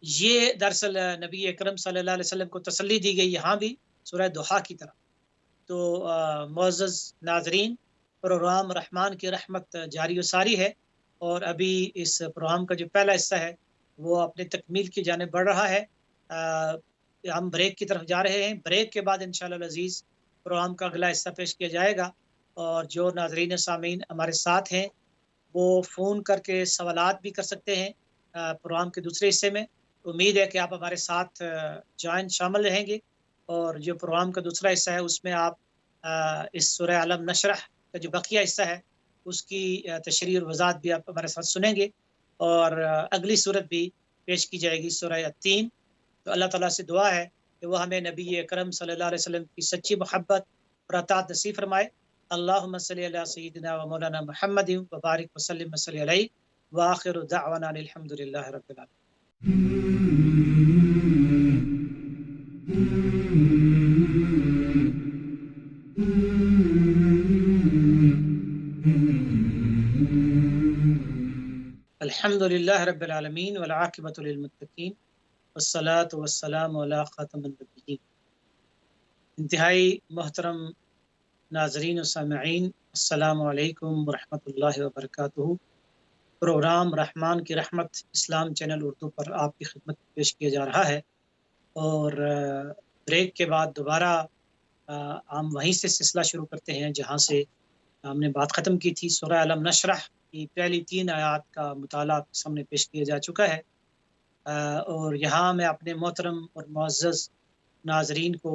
یہ دراصل نبی اکرم صلی اللہ علیہ وسلم کو تسلی دی گئی یہاں بھی سورہ دوحہ کی طرح۔ تو معزز ناظرین، پروگرام رحمان کی رحمت جاری و ساری ہے، اور ابھی اس پروگرام کا جو پہلا حصہ ہے وہ اپنے تکمیل کی جانب بڑھ رہا ہے۔ ہم بریک کی طرف جا رہے ہیں۔ بریک کے بعد انشاءاللہ العزیز پروگرام کا اگلا حصہ پیش کیا جائے گا، اور جو ناظرین سامعین ہمارے ساتھ ہیں وہ فون کر کے سوالات بھی کر سکتے ہیں پروگرام کے دوسرے حصے میں۔ امید ہے کہ آپ ہمارے ساتھ شامل رہیں گے، اور جو پروگرام کا دوسرا حصہ ہے اس میں آپ اس سورہ علم نشرح کا جو بقیہ حصہ ہے اس کی تشریح اور وضاحت بھی آپ ہمارے ساتھ سنیں گے، اور اگلی صورت بھی پیش کی جائے گی سورہ التین۔ تو اللہ تعالیٰ سے دعا ہے کہ وہ ہمیں نبی اکرم صلی اللہ علیہ وسلم کی سچی محبت اور اطاعت نصیب فرمائے۔ اللہم صلی علی سیدنا و مولانا محمد وبارک وسلم وصلی علیہ، وآخر دعوانا الحمد للہ رب العالمین۔ الحمد للہ رب العالمین والعاقبۃ للمتقین والصلاة والسلام علی خاتم النبیین۔ انتہائی محترم ناظرین و سامعین، السلام علیکم ورحمۃ اللہ وبرکاتہ۔ پروگرام رحمان کی رحمت اسلام چینل اردو پر آپ کی خدمت پیش کیا جا رہا ہے، اور بریک کے بعد دوبارہ ہم وہیں سے سلسلہ شروع کرتے ہیں جہاں سے ہم نے بات ختم کی تھی۔ سورہ علم نشرح کی پہلی 3 آیات کا مطالعہ آپ کے سامنے پیش کیا جا چکا ہے، اور یہاں میں اپنے محترم اور معزز ناظرین کو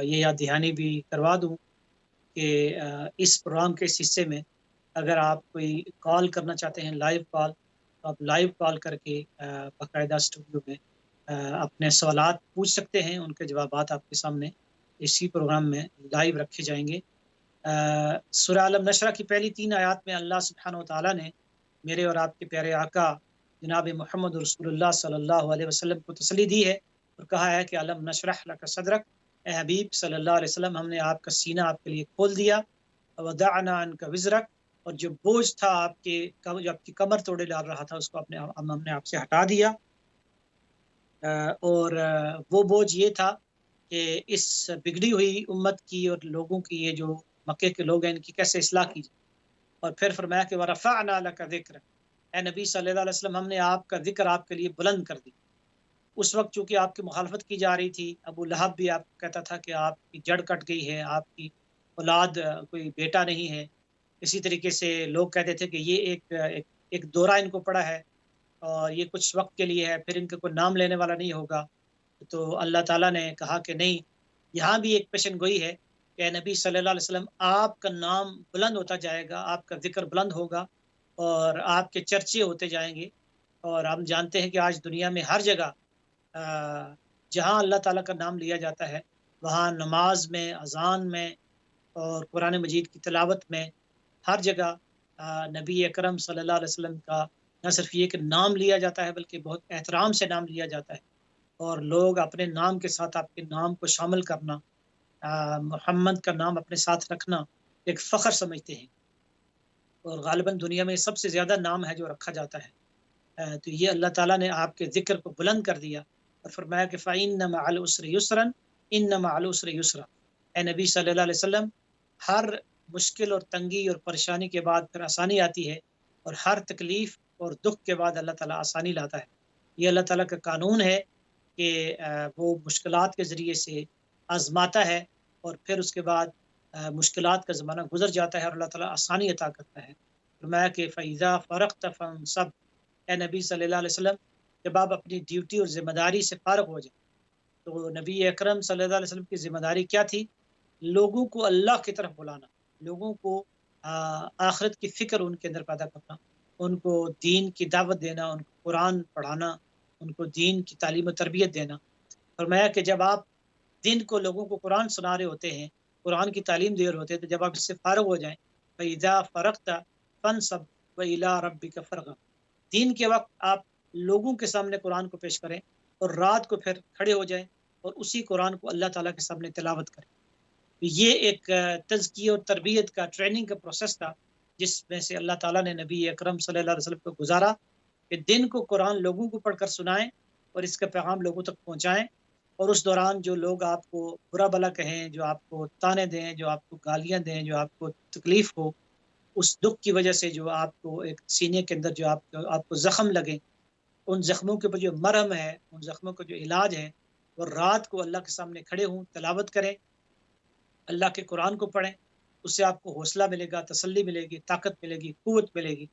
یہ یاد دہانی بھی کروا دوں کہ اس پروگرام کے اس حصے میں اگر آپ کوئی کال کرنا چاہتے ہیں، لائیو کال، تو آپ لائیو کال کر کے باقاعدہ اسٹوڈیو میں اپنے سوالات پوچھ سکتے ہیں۔ ان کے جوابات آپ کے سامنے اسی پروگرام میں لائیو رکھے جائیں گے۔ سورہ علم نشرح کی پہلی 3 آیات میں اللہ سبحانہ و تعالیٰ نے میرے اور آپ کے پیارے آقا جناب محمد رسول اللہ صلی اللہ علیہ وسلم کو تسلی دی ہے اور کہا ہے کہ علم نشرح لک صدرک، اے حبیب صلی اللہ علیہ وسلم، ہم نے آپ کا سینہ آپ کے لیے کھول دیا، وضعنا عنک وزرک، اور جو بوجھ تھا جو آپ کی کمر توڑے ڈال رہا تھا اس کو ہم نے آپ سے ہٹا دیا۔ اور وہ بوجھ یہ تھا کہ اس بگڑی ہوئی امت کی اور لوگوں کی، یہ جو مکے کے لوگ ہیں، ان کی کیسے اصلاح کی جائے۔ اور پھر فرمایا کہ وَرَفَعْنَا لَكَ ذِكْرَكَ، اے نبی صلی اللہ علیہ وسلم، ہم نے آپ کا ذکر آپ کے لیے بلند کر دی۔ اس وقت چونکہ آپ کی مخالفت کی جا رہی تھی، ابو لہب بھی آپ کو کہتا تھا کہ آپ کی جڑ کٹ گئی ہے، آپ کی اولاد کوئی بیٹا نہیں ہے۔ اسی طریقے سے لوگ کہتے تھے کہ یہ ایک دورہ ان کو پڑا ہے اور یہ کچھ وقت کے لیے ہے، پھر ان کا کوئی نام لینے والا نہیں ہوگا۔ تو اللہ تعالیٰ نے کہا کہ نہیں، یہاں بھی ایک پیشن گوئی ہے کہ نبی صلی اللہ علیہ وسلم، آپ کا نام بلند ہوتا جائے گا، آپ کا ذکر بلند ہوگا اور آپ کے چرچے ہوتے جائیں گے۔ اور ہم جانتے ہیں کہ آج دنیا میں ہر جگہ جہاں اللہ تعالیٰ کا نام لیا جاتا ہے، وہاں نماز میں، اذان میں اور قرآن مجید کی تلاوت میں ہر جگہ نبی اکرم صلی اللہ علیہ وسلم کا نہ صرف یہ کہ نام لیا جاتا ہے بلکہ بہت احترام سے نام لیا جاتا ہے، اور لوگ اپنے نام کے ساتھ آپ کے نام کو شامل کرنا، محمد کا نام اپنے ساتھ رکھنا ایک فخر سمجھتے ہیں، اور غالباً دنیا میں سب سے زیادہ نام ہے جو رکھا جاتا ہے۔ تو یہ اللہ تعالیٰ نے آپ کے ذکر کو بلند کر دیا اور فرمایا کہ فَإِنَّ مَعَ الْعُسْرِ يُسْرًا إِنَّ مَعَ الْعُسْرِ يُسْرًا، اے نبی صلی اللہ علیہ وسلم، ہر مشکل اور تنگی اور پریشانی کے بعد پھر آسانی آتی ہے، اور ہر تکلیف اور دکھ کے بعد اللہ تعالیٰ آسانی لاتا ہے۔ یہ اللہ تعالیٰ کا قانون ہے کہ وہ مشکلات کے ذریعے سے آزماتا ہے، اور پھر اس کے بعد مشکلات کا زمانہ گزر جاتا ہے اور اللہ تعالیٰ آسانی عطا کرتا ہے۔ فرمایا کہ فَإِذَا فَرَغْتَ فَانصَبْ، اے نبی صلی اللہ علیہ وسلم، جب آپ اپنی ڈیوٹی اور ذمہ داری سے فارغ ہو جائیں۔ تو نبی اکرم صلی اللہ علیہ وسلم کی ذمہ داری کیا تھی؟ لوگوں کو اللہ کی طرف بلانا، لوگوں کو آخرت کی فکر ان کے اندر پیدا کرنا، ان کو دین کی دعوت دینا، ان کو قرآن پڑھانا، ان کو دین کی تعلیم و تربیت دینا۔ فرمایا کہ جب آپ دن کو لوگوں کو قرآن سنا رہے ہوتے ہیں قرآن کی تعلیم دے رہے ہوتے ہیں، تو جب آپ اس سے فارغ ہو جائیں، فَإِذَا فَرَغْتَ فَانْصَبْ وَإِلَىٰ رَبِّكَ فَارْغَب، دین کے وقت آپ لوگوں کے سامنے قرآن کو پیش کریں اور رات کو پھر کھڑے ہو جائیں اور اسی قرآن کو اللہ تعالیٰ کے سامنے تلاوت کریں۔ یہ ایک تزکیہ اور تربیت کا، ٹریننگ کا پروسیس تھا، جس میں سے اللہ تعالیٰ نے نبی اکرم صلی اللہ علیہ وسلم کو گزارا کہ دن کو قرآن لوگوں کو پڑھ کر سنائیں اور اس کا پیغام لوگوں تک پہنچائیں، اور اس دوران جو لوگ آپ کو برا بلا کہیں، جو آپ کو تانے دیں، جو آپ کو گالیاں دیں، جو آپ کو تکلیف ہو، اس دکھ کی وجہ سے جو آپ کو ایک سینے کے اندر جو آپ کو زخم لگے، ان زخموں کے اوپر جو مرہم ہے، ان زخموں کا جو علاج ہے، وہ رات کو اللہ کے سامنے کھڑے ہوں، تلاوت کریں، اللہ کے قرآن کو پڑھیں، اس سے آپ کو حوصلہ ملے گا، تسلی ملے گی، طاقت ملے گی، قوت ملے گی۔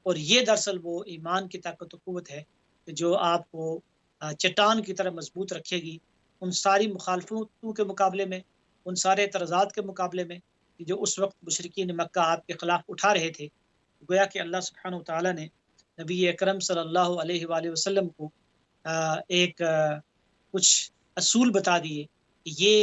اور یہ دراصل وہ ایمان کی طاقت و قوت ہے کہ جو آپ کو چٹان کی طرح مضبوط رکھے گی ان ساری مخالفتوں کے مقابلے میں، ان سارے اعتراضات کے مقابلے میں، کہ جو اس وقت مشرکین مکہ آپ کے خلاف اٹھا رہے تھے۔ گویا کہ اللہ سبحانہ و تعالیٰ نے نبی اکرم صلی اللہ علیہ وآلہ وسلم کو ایک کچھ اصول بتا دیے کہ یہ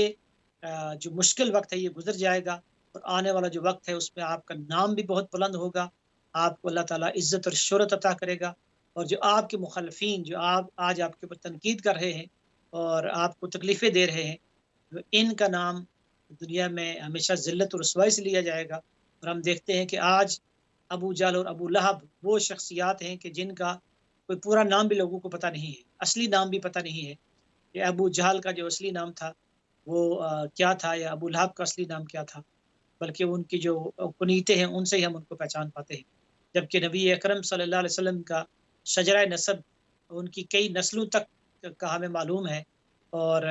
جو مشکل وقت ہے یہ گزر جائے گا، اور آنے والا جو وقت ہے اس میں آپ کا نام بھی بہت بلند ہوگا، آپ کو اللہ تعالیٰ عزت اور شہرت عطا کرے گا، اور جو آپ کے مخالفین جو آج آپ کے اوپر تنقید کر رہے ہیں اور آپ کو تکلیفیں دے رہے ہیں، ان کا نام دنیا میں ہمیشہ ذلت اور رسوائی سے لیا جائے گا۔ اور ہم دیکھتے ہیں کہ آج ابو جہل اور ابو لہب وہ شخصیات ہیں کہ جن کا کوئی پورا نام بھی لوگوں کو پتہ نہیں ہے، اصلی نام بھی پتہ نہیں ہے کہ ابو جہل کا جو اصلی نام تھا وہ کیا تھا، یا ابو لہب کا اصلی نام کیا تھا، بلکہ ان کی جو کنیتیں ہیں ان سے ہی ہم ان کو پہچان پاتے ہیں۔ جبکہ نبی اکرم صلی اللہ علیہ وسلم کا شجرہ نسب ان کی کئی نسلوں تک کا ہمیں معلوم ہے، اور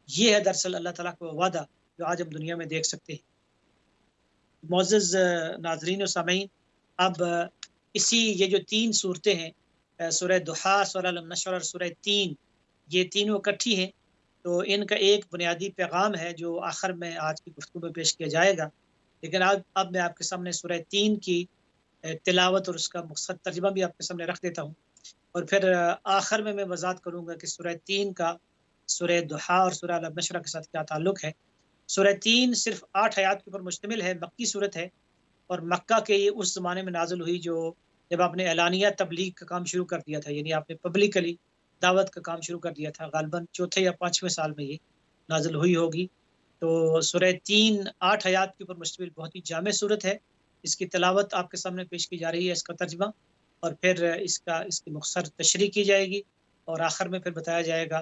یہ ہے دراصل اللہ تعالیٰ کا وعدہ جو آج ہم دنیا میں دیکھ سکتے ہیں۔ معزز ناظرین و سامعین، اب اسی یہ جو تین صورتیں ہیں، سورہ دحا، سورہ النشر اور سورہ تین، یہ تینوں اکٹھی ہیں، تو ان کا ایک بنیادی پیغام ہے جو آخر میں آج کی گفتگو میں پیش کیا جائے گا۔ لیکن اب میں آپ کے سامنے سورہ تین کی تلاوت اور اس کا مختصر ترجمہ بھی آپ کے سامنے رکھ دیتا ہوں، اور پھر آخر میں وضاحت کروں گا کہ سورہ تین کا سورہ دحا اور سورہ النشر کے ساتھ کیا تعلق ہے۔ سورہ تین صرف 8 آیات کے اوپر مشتمل ہے، مکی صورت ہے، اور مکہ کے یہ اس زمانے میں نازل ہوئی جو جب آپ نے اعلانیہ تبلیغ کا کام شروع کر دیا تھا، یعنی آپ نے پبلکلی دعوت کا کام شروع کر دیا تھا، غالباً چوتھے یا پانچویں سال میں یہ نازل ہوئی ہوگی۔ تو سورہ تین 8 آیات کے اوپر مشتمل بہت ہی جامع صورت ہے، اس کی تلاوت آپ کے سامنے پیش کی جا رہی ہے، اس کا ترجمہ، اور پھر اس کی مختصر تشریح کی جائے گی، اور آخر میں پھر بتایا جائے گا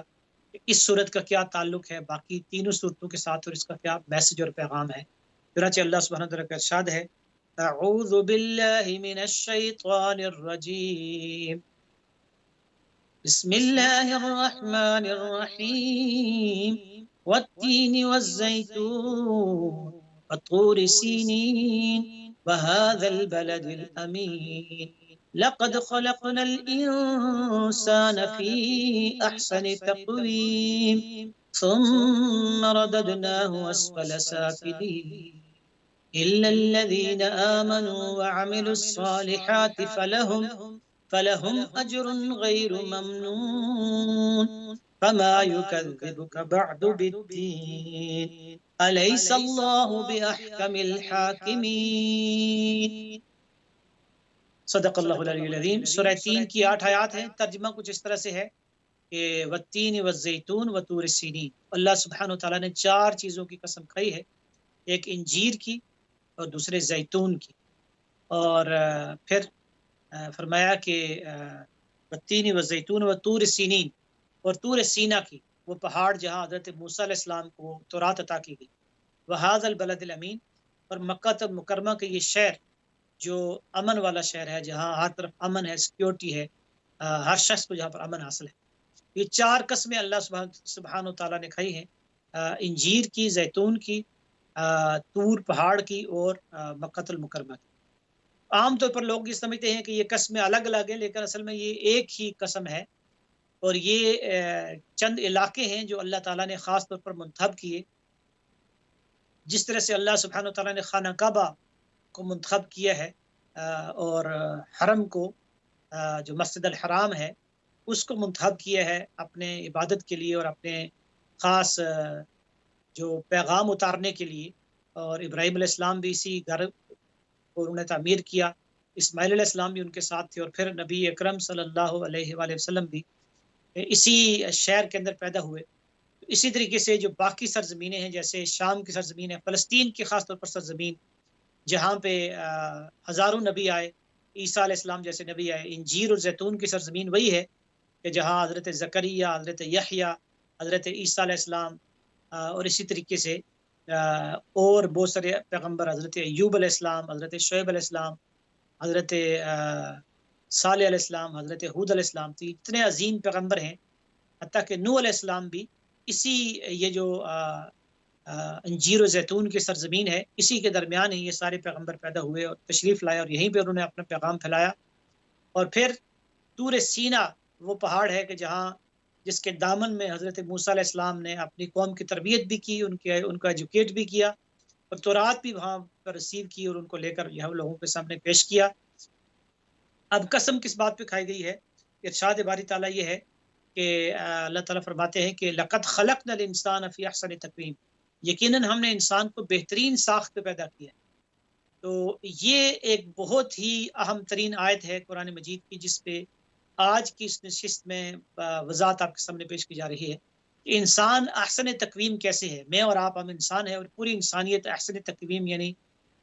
کہ اس صورت کا کیا تعلق ہے باقی تینوں صورتوں کے ساتھ، اور اس کا کیا میسج اور پیغام ہے۔ چنانچہ اللہ سبحانہ وتعالیٰ کا ارشاد ہے، اعوذ باللہ من الشیطان الرجیم، بسم اللہ الرحمن الرحیم، والتین والزیتون وطور سینین وهذا البلد الأمين لقد خلقنا الإنسان في أحسن تقويم ثم رددناه أسفل سافلين إلا الذين آمنوا وعملوا الصالحات فلهم أجر غير ممنون فما يكذبك بعد بالدين أليس الله بأحكم الحاكمين۔ صدق اللہ العلی العظیم۔ سورہ تین کی 8 آیات ہیں، ترجمہ کچھ اس طرح سے ہے کہ والتین والزیتون وطور سینین، اللہ سبحانہ وتعالیٰ نے 4 چیزوں کی قسم کھائی ہے، ایک انجیر کی اور دوسرے زیتون کی، اور پھر فرمایا کہ والتین والزیتون وطور سینین، اور طور سینا کی، وہ پہاڑ جہاں حضرت موسیٰ علیہ السلام کو تورات عطا کی گئی، وہذا البلد الامین، اور مکہ مکرمہ کے یہ شہر جو امن والا شہر ہے، جہاں ہر طرف امن ہے، سیکیورٹی ہے، ہر شخص کو جہاں پر امن حاصل ہے۔ یہ 4 قسمیں اللہ سبحانہ تعالیٰ نے کھائی ہیں، انجیر کی، زیتون کی، طور پہاڑ کی، اور مکہ المکرمہ کی۔ عام طور پر لوگ یہ سمجھتے ہیں کہ یہ قسمیں الگ الگ ہیں، لیکن اصل میں یہ ایک ہی قسم ہے، اور یہ چند علاقے ہیں جو اللہ تعالیٰ نے خاص طور پر منتخب کیے، جس طرح سے اللہ سبحانہ تعالیٰ نے خانہ کعبہ کو منتخب کیا ہے، اور حرم کو جو مسجد الحرام ہے اس کو منتخب کیا ہے اپنے عبادت کے لیے اور اپنے خاص جو پیغام اتارنے کے لیے، اور ابراہیم علیہ السلام بھی اسی گھر کو انہوں نے تعمیر کیا، اسماعیل علیہ السلام بھی ان کے ساتھ تھے، اور پھر نبی اکرم صلی اللہ علیہ وآلہ وسلم بھی اسی شہر کے اندر پیدا ہوئے۔ اسی طریقے سے جو باقی سرزمینیں ہیں، جیسے شام کی سرزمین ہے، فلسطین کی خاص طور پر سرزمین جہاں پہ ہزاروں نبی آئے، عیسیٰ علیہ السلام جیسے نبی آئے، انجیر اور زیتون کی سرزمین وہی ہے کہ جہاں حضرت زکریا، حضرت یحییٰ، حضرت عیسیٰ علیہ السلام اور اسی طریقے سے اور بہت سارے پیغمبر، حضرت ایوب علیہ السلام، حضرت شعیب علیہ السلام، حضرت صالح علیہ السلام، حضرت ہود علیہ السلام، تو اتنے عظیم پیغمبر ہیں، حتیٰ کہ نوح علیہ السلام بھی اسی یہ جو انجیر و زیتون کی سرزمین ہے، اسی کے درمیان ہی یہ سارے پیغمبر پیدا ہوئے اور تشریف لائے، اور یہیں پہ انہوں نے اپنا پیغام پھیلایا۔ اور پھر طور سینا وہ پہاڑ ہے کہ جس کے دامن میں حضرت موسیٰ علیہ السلام نے اپنی قوم کی تربیت بھی کی، ان کو ایجوکیٹ بھی کیا، اور تورات بھی وہاں پر ریسیو کی اور ان کو لے کر یہاں لوگوں کے سامنے پیش کیا۔ اب قسم کس بات پہ کھائی گئی ہے؟ ارشاد باری تعالیٰ یہ ہے کہ اللہ تعالیٰ فرماتے ہیں کہ لقد خلقنا الانسان فی احسن تقویم، یقیناً ہم نے انسان کو بہترین ساخت پہ پیدا کیا ہے۔ تو یہ ایک بہت ہی اہم ترین آیت ہے قرآن مجید کی، جس پہ آج کی اس نشست میں وضاحت آپ کے سامنے پیش کی جا رہی ہے کہ انسان احسن تقویم کیسے ہے۔ میں اور آپ ہم انسان ہیں، اور پوری انسانیت احسن تقویم یعنی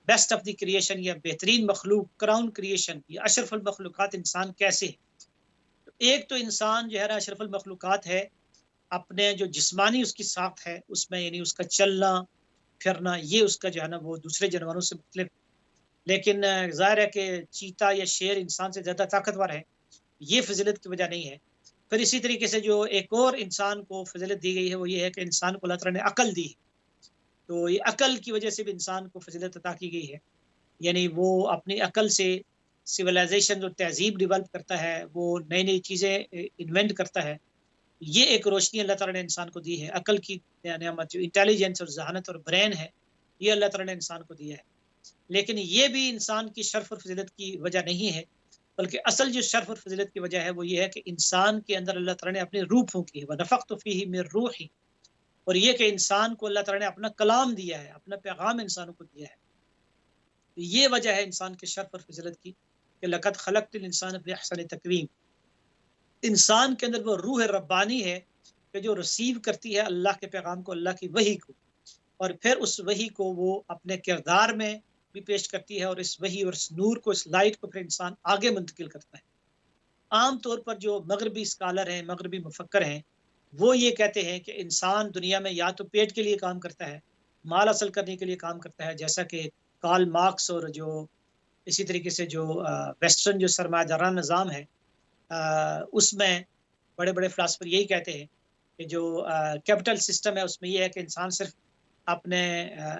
بیسٹ آف دی کریشن یا بہترین مخلوق، کراؤن کریشن یا اشرف المخلوقات انسان کیسے ہے۔ ایک تو انسان جو ہے نا اشرف المخلوقات ہے، اپنے جو جسمانی اس کی ساخت ہے اس میں، یعنی اس کا چلنا پھرنا، یہ اس کا جو ہے نا وہ دوسرے جانوروں سے مختلف، لیکن ظاہر ہے کہ چیتا یا شیر انسان سے زیادہ طاقتور ہے، یہ فضیلت کی وجہ نہیں ہے۔ پھر اسی طریقے سے جو ایک اور انسان کو فضیلت دی گئی ہے وہ یہ ہے کہ انسان کو اللہ تعالیٰ نے عقل دی ہے، تو یہ عقل کی وجہ سے بھی انسان کو فضیلت عطا کی گئی ہے، یعنی وہ اپنی عقل سے سویلائزیشن اور تہذیب ڈیولپ کرتا ہے، وہ نئی نئی چیزیں انوینٹ کرتا ہے۔ یہ ایک روشنی اللہ تعالیٰ نے انسان کو دی ہے، عقل کی نعمت، جو انٹیلیجنس اور ذہانت اور برین ہے، یہ اللہ تعالیٰ نے انسان کو دیا ہے۔ لیکن یہ بھی انسان کی شرف اور فضیلت کی وجہ نہیں ہے، بلکہ اصل جو شرف اور فضیلت کی وجہ ہے وہ یہ ہے کہ انسان کے اندر اللہ تعالیٰ نے اپنی روح پھونکی ہے، وَنَفَخْتُ فِيهِ مِن رُوحِي، اور یہ کہ انسان کو اللہ تعالیٰ نے اپنا کلام دیا ہے، اپنا پیغام انسانوں کو دیا ہے۔ یہ وجہ ہے انسان کے شرف اور فضیلت کی کہ لَقَدْ خَلَقْتُ الْإِنسَانَ فِي أَحْسَنِ تَقْوِيمٍ۔ انسان کے اندر وہ روح ربانی ہے کہ جو ریسیو کرتی ہے اللہ کے پیغام کو، اللہ کی وحی کو، اور پھر اس وحی کو وہ اپنے کردار میں بھی پیش کرتی ہے، اور اس وحی اور اس نور کو، اس لائٹ کو پھر انسان آگے منتقل کرتا ہے۔ عام طور پر جو مغربی اسکالر ہیں، مغربی مفکر ہیں، وہ یہ کہتے ہیں کہ انسان دنیا میں یا تو پیٹ کے لیے کام کرتا ہے، مال حاصل کرنے کے لیے کام کرتا ہے، جیسا کہ کارل مارکس اور جو اسی طریقے سے جو ویسٹرن جو سرمایہ دارانہ نظام ہے، اس میں بڑے بڑے فلاسفر یہی کہتے ہیں کہ جو کیپٹل سسٹم ہے اس میں یہ ہے کہ انسان صرف اپنے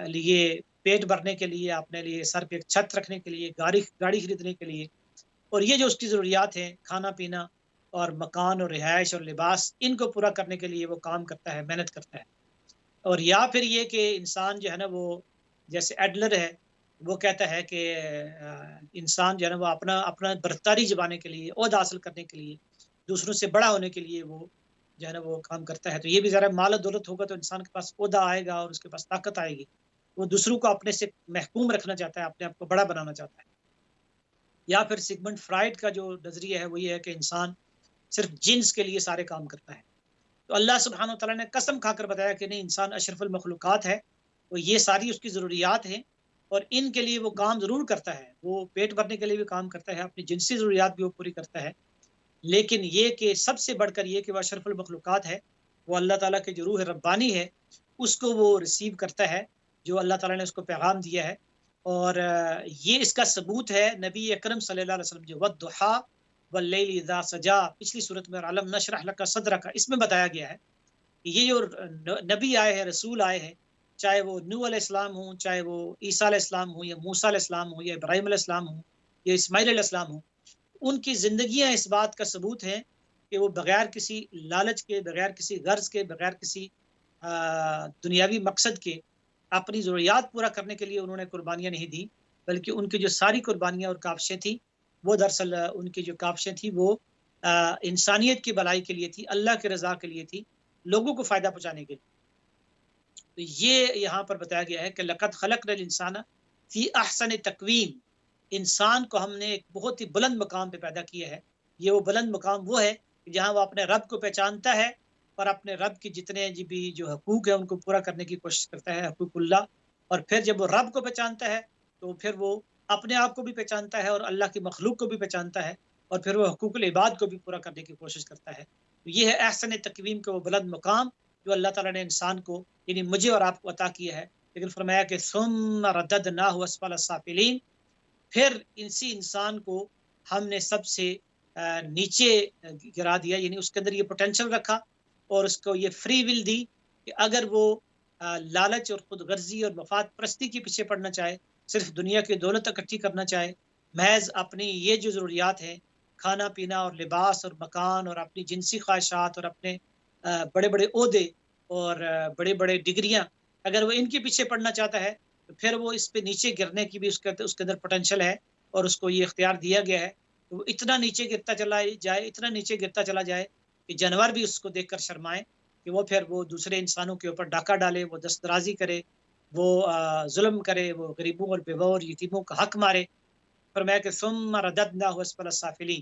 لیے پیٹ بھرنے کے لیے، اپنے لیے سر پہ ایک چھت رکھنے کے لیے، گاڑی خریدنے کے لیے، اور یہ جو اس کی ضروریات ہیں، کھانا پینا اور مکان اور رہائش اور لباس، ان کو پورا کرنے کے لیے وہ کام کرتا ہے، محنت کرتا ہے۔ اور یا پھر یہ کہ انسان جو ہے نا وہ جیسے ایڈلر ہے، وہ کہتا ہے کہ انسان جو ہے نا وہ اپنا برتری جمانے کے لیے، عہدہ حاصل کرنے کے لیے، دوسروں سے بڑا ہونے کے لیے وہ جو ہے نا وہ کام کرتا ہے۔ تو یہ بھی ذرا مال و دولت ہوگا تو انسان کے پاس عہدہ آئے گا اور اس کے پاس طاقت آئے گی، وہ دوسروں کو اپنے سے محکوم رکھنا چاہتا ہے، اپنے آپ کو بڑا بنانا چاہتا ہے۔ یا پھر سگمنڈ فرائڈ کا جو نظریہ ہے وہ یہ ہے کہ انسان صرف جنس کے لیے سارے کام کرتا ہے۔ تو اللہ سبحانہ و تعالیٰ نے قسم کھا کر بتایا کہ نہیں، انسان اشرف المخلوقات ہے، وہ یہ ساری اس کی ضروریات ہیں، اور ان کے لیے وہ کام ضرور کرتا ہے، وہ پیٹ بھرنے کے لیے بھی کام کرتا ہے، اپنی جنسی ضروریات بھی وہ پوری کرتا ہے، لیکن یہ کہ سب سے بڑھ کر یہ کہ وہ اشرف المخلوقات ہے، وہ اللہ تعالیٰ کے جو روح ربانی ہے اس کو وہ ریسیو کرتا ہے، جو اللہ تعالیٰ نے اس کو پیغام دیا ہے۔ اور یہ اس کا ثبوت ہے نبی اکرم صلی اللہ علیہ وسلم جو والضحیٰ واللیل اذا سجا، پچھلی صورت میں علم نشرح لک صدرک، اس میں بتایا گیا ہے کہ یہ جو نبی آئے ہیں، رسول آئے ہیں، چاہے وہ نوح علیہ السلام ہوں، چاہے وہ عیسیٰ علیہ السلام ہوں، یا موسیٰ علیہ السلام ہوں، یا ابراہیم علیہ السلام ہوں، یا اسماعیل علیہ السلام ہوں، ان کی زندگیاں اس بات کا ثبوت ہیں کہ وہ بغیر کسی لالچ کے، بغیر کسی غرض کے، بغیر کسی دنیاوی مقصد کے اپنی ضروریات پورا کرنے کے لیے انہوں نے قربانیاں نہیں دی، بلکہ ان کی جو ساری قربانیاں اور کاوشیں تھیں وہ دراصل ان کی جو کاوشیں تھیں وہ انسانیت کی بھلائی کے لیے تھی، اللہ کی رضا کے لیے تھی، لوگوں کو فائدہ پہنچانے کے لیے۔ تو یہ یہاں پر بتایا گیا ہے کہ لقد خلقنا الانسان فی احسن تقویم، انسان کو ہم نے ایک بہت ہی بلند مقام پہ پیدا کیا ہے. یہ وہ بلند مقام وہ ہے کہ جہاں وہ اپنے رب کو پہچانتا ہے اور اپنے رب کی جتنے بھی جو حقوق ہیں ان کو پورا کرنے کی کوشش کرتا ہے، حقوق اللہ. اور پھر جب وہ رب کو پہچانتا ہے تو پھر وہ اپنے آپ کو بھی پہچانتا ہے اور اللہ کی مخلوق کو بھی پہچانتا ہے، اور پھر وہ حقوق العباد کو بھی پورا کرنے کی کوشش کرتا ہے. تو یہ ہے احسن تقویم کا وہ بلند مقام جو اللہ تعالیٰ نے انسان کو یعنی مجھے اور آپ کو عطا کیا ہے. لیکن فرمایا کہ ثم رددناہ اسفل السافلین، پھر اسی انسان کو ہم نے سب سے نیچے گرا دیا، یعنی اس کے اندر یہ پوٹینشل رکھا اور اس کو یہ فری ول دی کہ اگر وہ لالچ اور خود غرضی اور مفاد پرستی کے پیچھے پڑنا چاہے، صرف دنیا کی دولت اکٹھی کرنا چاہے، محض اپنی یہ جو ضروریات ہیں کھانا پینا اور لباس اور مکان اور اپنی جنسی خواہشات اور اپنے بڑے بڑے عہدے اور بڑے بڑے ڈگریاں، اگر وہ ان کے پیچھے پڑنا چاہتا ہے تو پھر وہ اس پہ نیچے گرنے کی بھی اس کے اندر پوٹینشل ہے اور اس کو یہ اختیار دیا گیا ہے. تو وہ اتنا نیچے گرتا چلا جائے، اتنا نیچے گرتا چلا جائے کہ جانور بھی اس کو دیکھ کر شرمائیں، کہ وہ پھر وہ دوسرے انسانوں کے اوپر ڈاکہ ڈالے، وہ دست درازی کرے، وہ ظلم کرے، وہ غریبوں اور بیوہ اور یتیموں کا حق مارے. فرمایا کہ ثم رددناہ اسفل السافلین،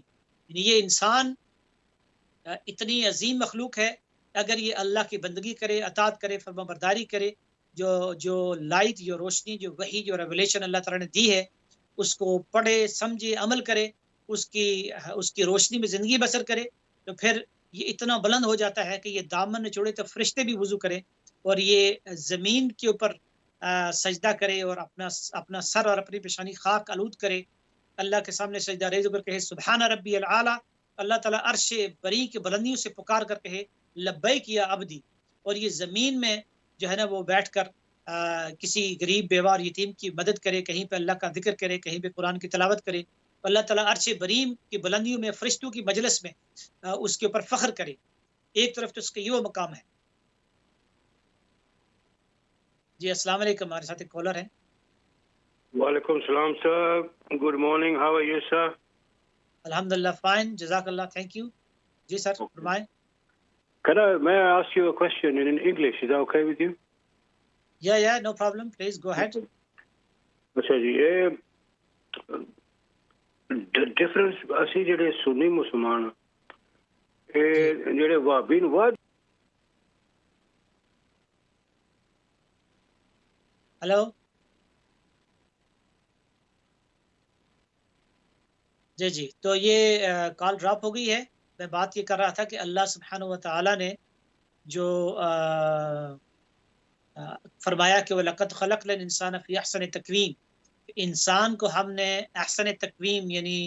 یعنی یہ انسان اتنی عظیم مخلوق ہے، اگر یہ اللہ کی بندگی کرے، اطاعت کرے، فرما برداری کرے، جو لائٹ، جو روشنی، جو وحی، جو ریولیشن اللہ تعالیٰ نے دی ہے اس کو پڑھے، سمجھے، عمل کرے، اس کی روشنی میں زندگی بسر کرے، تو پھر یہ اتنا بلند ہو جاتا ہے کہ یہ دامن چھوڑے تو فرشتے بھی وضو کریں اور یہ زمین کے اوپر سجدہ کرے اور اپنا سر اور اپنی پیشانی خاک آلود کرے، اللہ کے سامنے سجدہ ریز ہو کر کہے سبحان ربی العالی، اللہ تعالیٰ عرش بری کے بلندیوں سے پکار کر کہے لبیک یا عبدی. اور یہ زمین میں جو ہے نا وہ بیٹھ کر کسی غریب بیوہ اور یتیم کی مدد کرے، کہیں پہ اللہ کا ذکر کرے، کہیں پہ قرآن کی تلاوت کرے، تو اللہ تعالیٰ عرش بریم کی بلندیوں میں فرشتوں کی مجلس میں اس کے اوپر فخر کرے. ایک طرف تو اس کا یہ وہ مقام ہے. جی السلام علیکم، ہمارے ساتھ ایک کالر ہے. وعلیکم السلام sir, good morning, how are you sir? الحمدللہ فائن، جزاک اللہ، تھینک یو. جی سر فرمائیں. May I ask you a question in English? Is that okay with you? Yeah, no problem. Please go ahead. اچھا جی، یہ ڈفرنس اسی جڑے سنی مسلمان جڑے وہابین ہلو جی تو یہ کال ڈراپ ہو گئی ہے. میں بات یہ کر رہا تھا کہ اللہ سبحانہ و تعالی نے جو فرمایا کہ وَلَقَدْ خَلَقْنَا الْإِنسَانَ فِي أَحْسَنِ تَقْوِيمٍ، انسان کو ہم نے احسن تقویم یعنی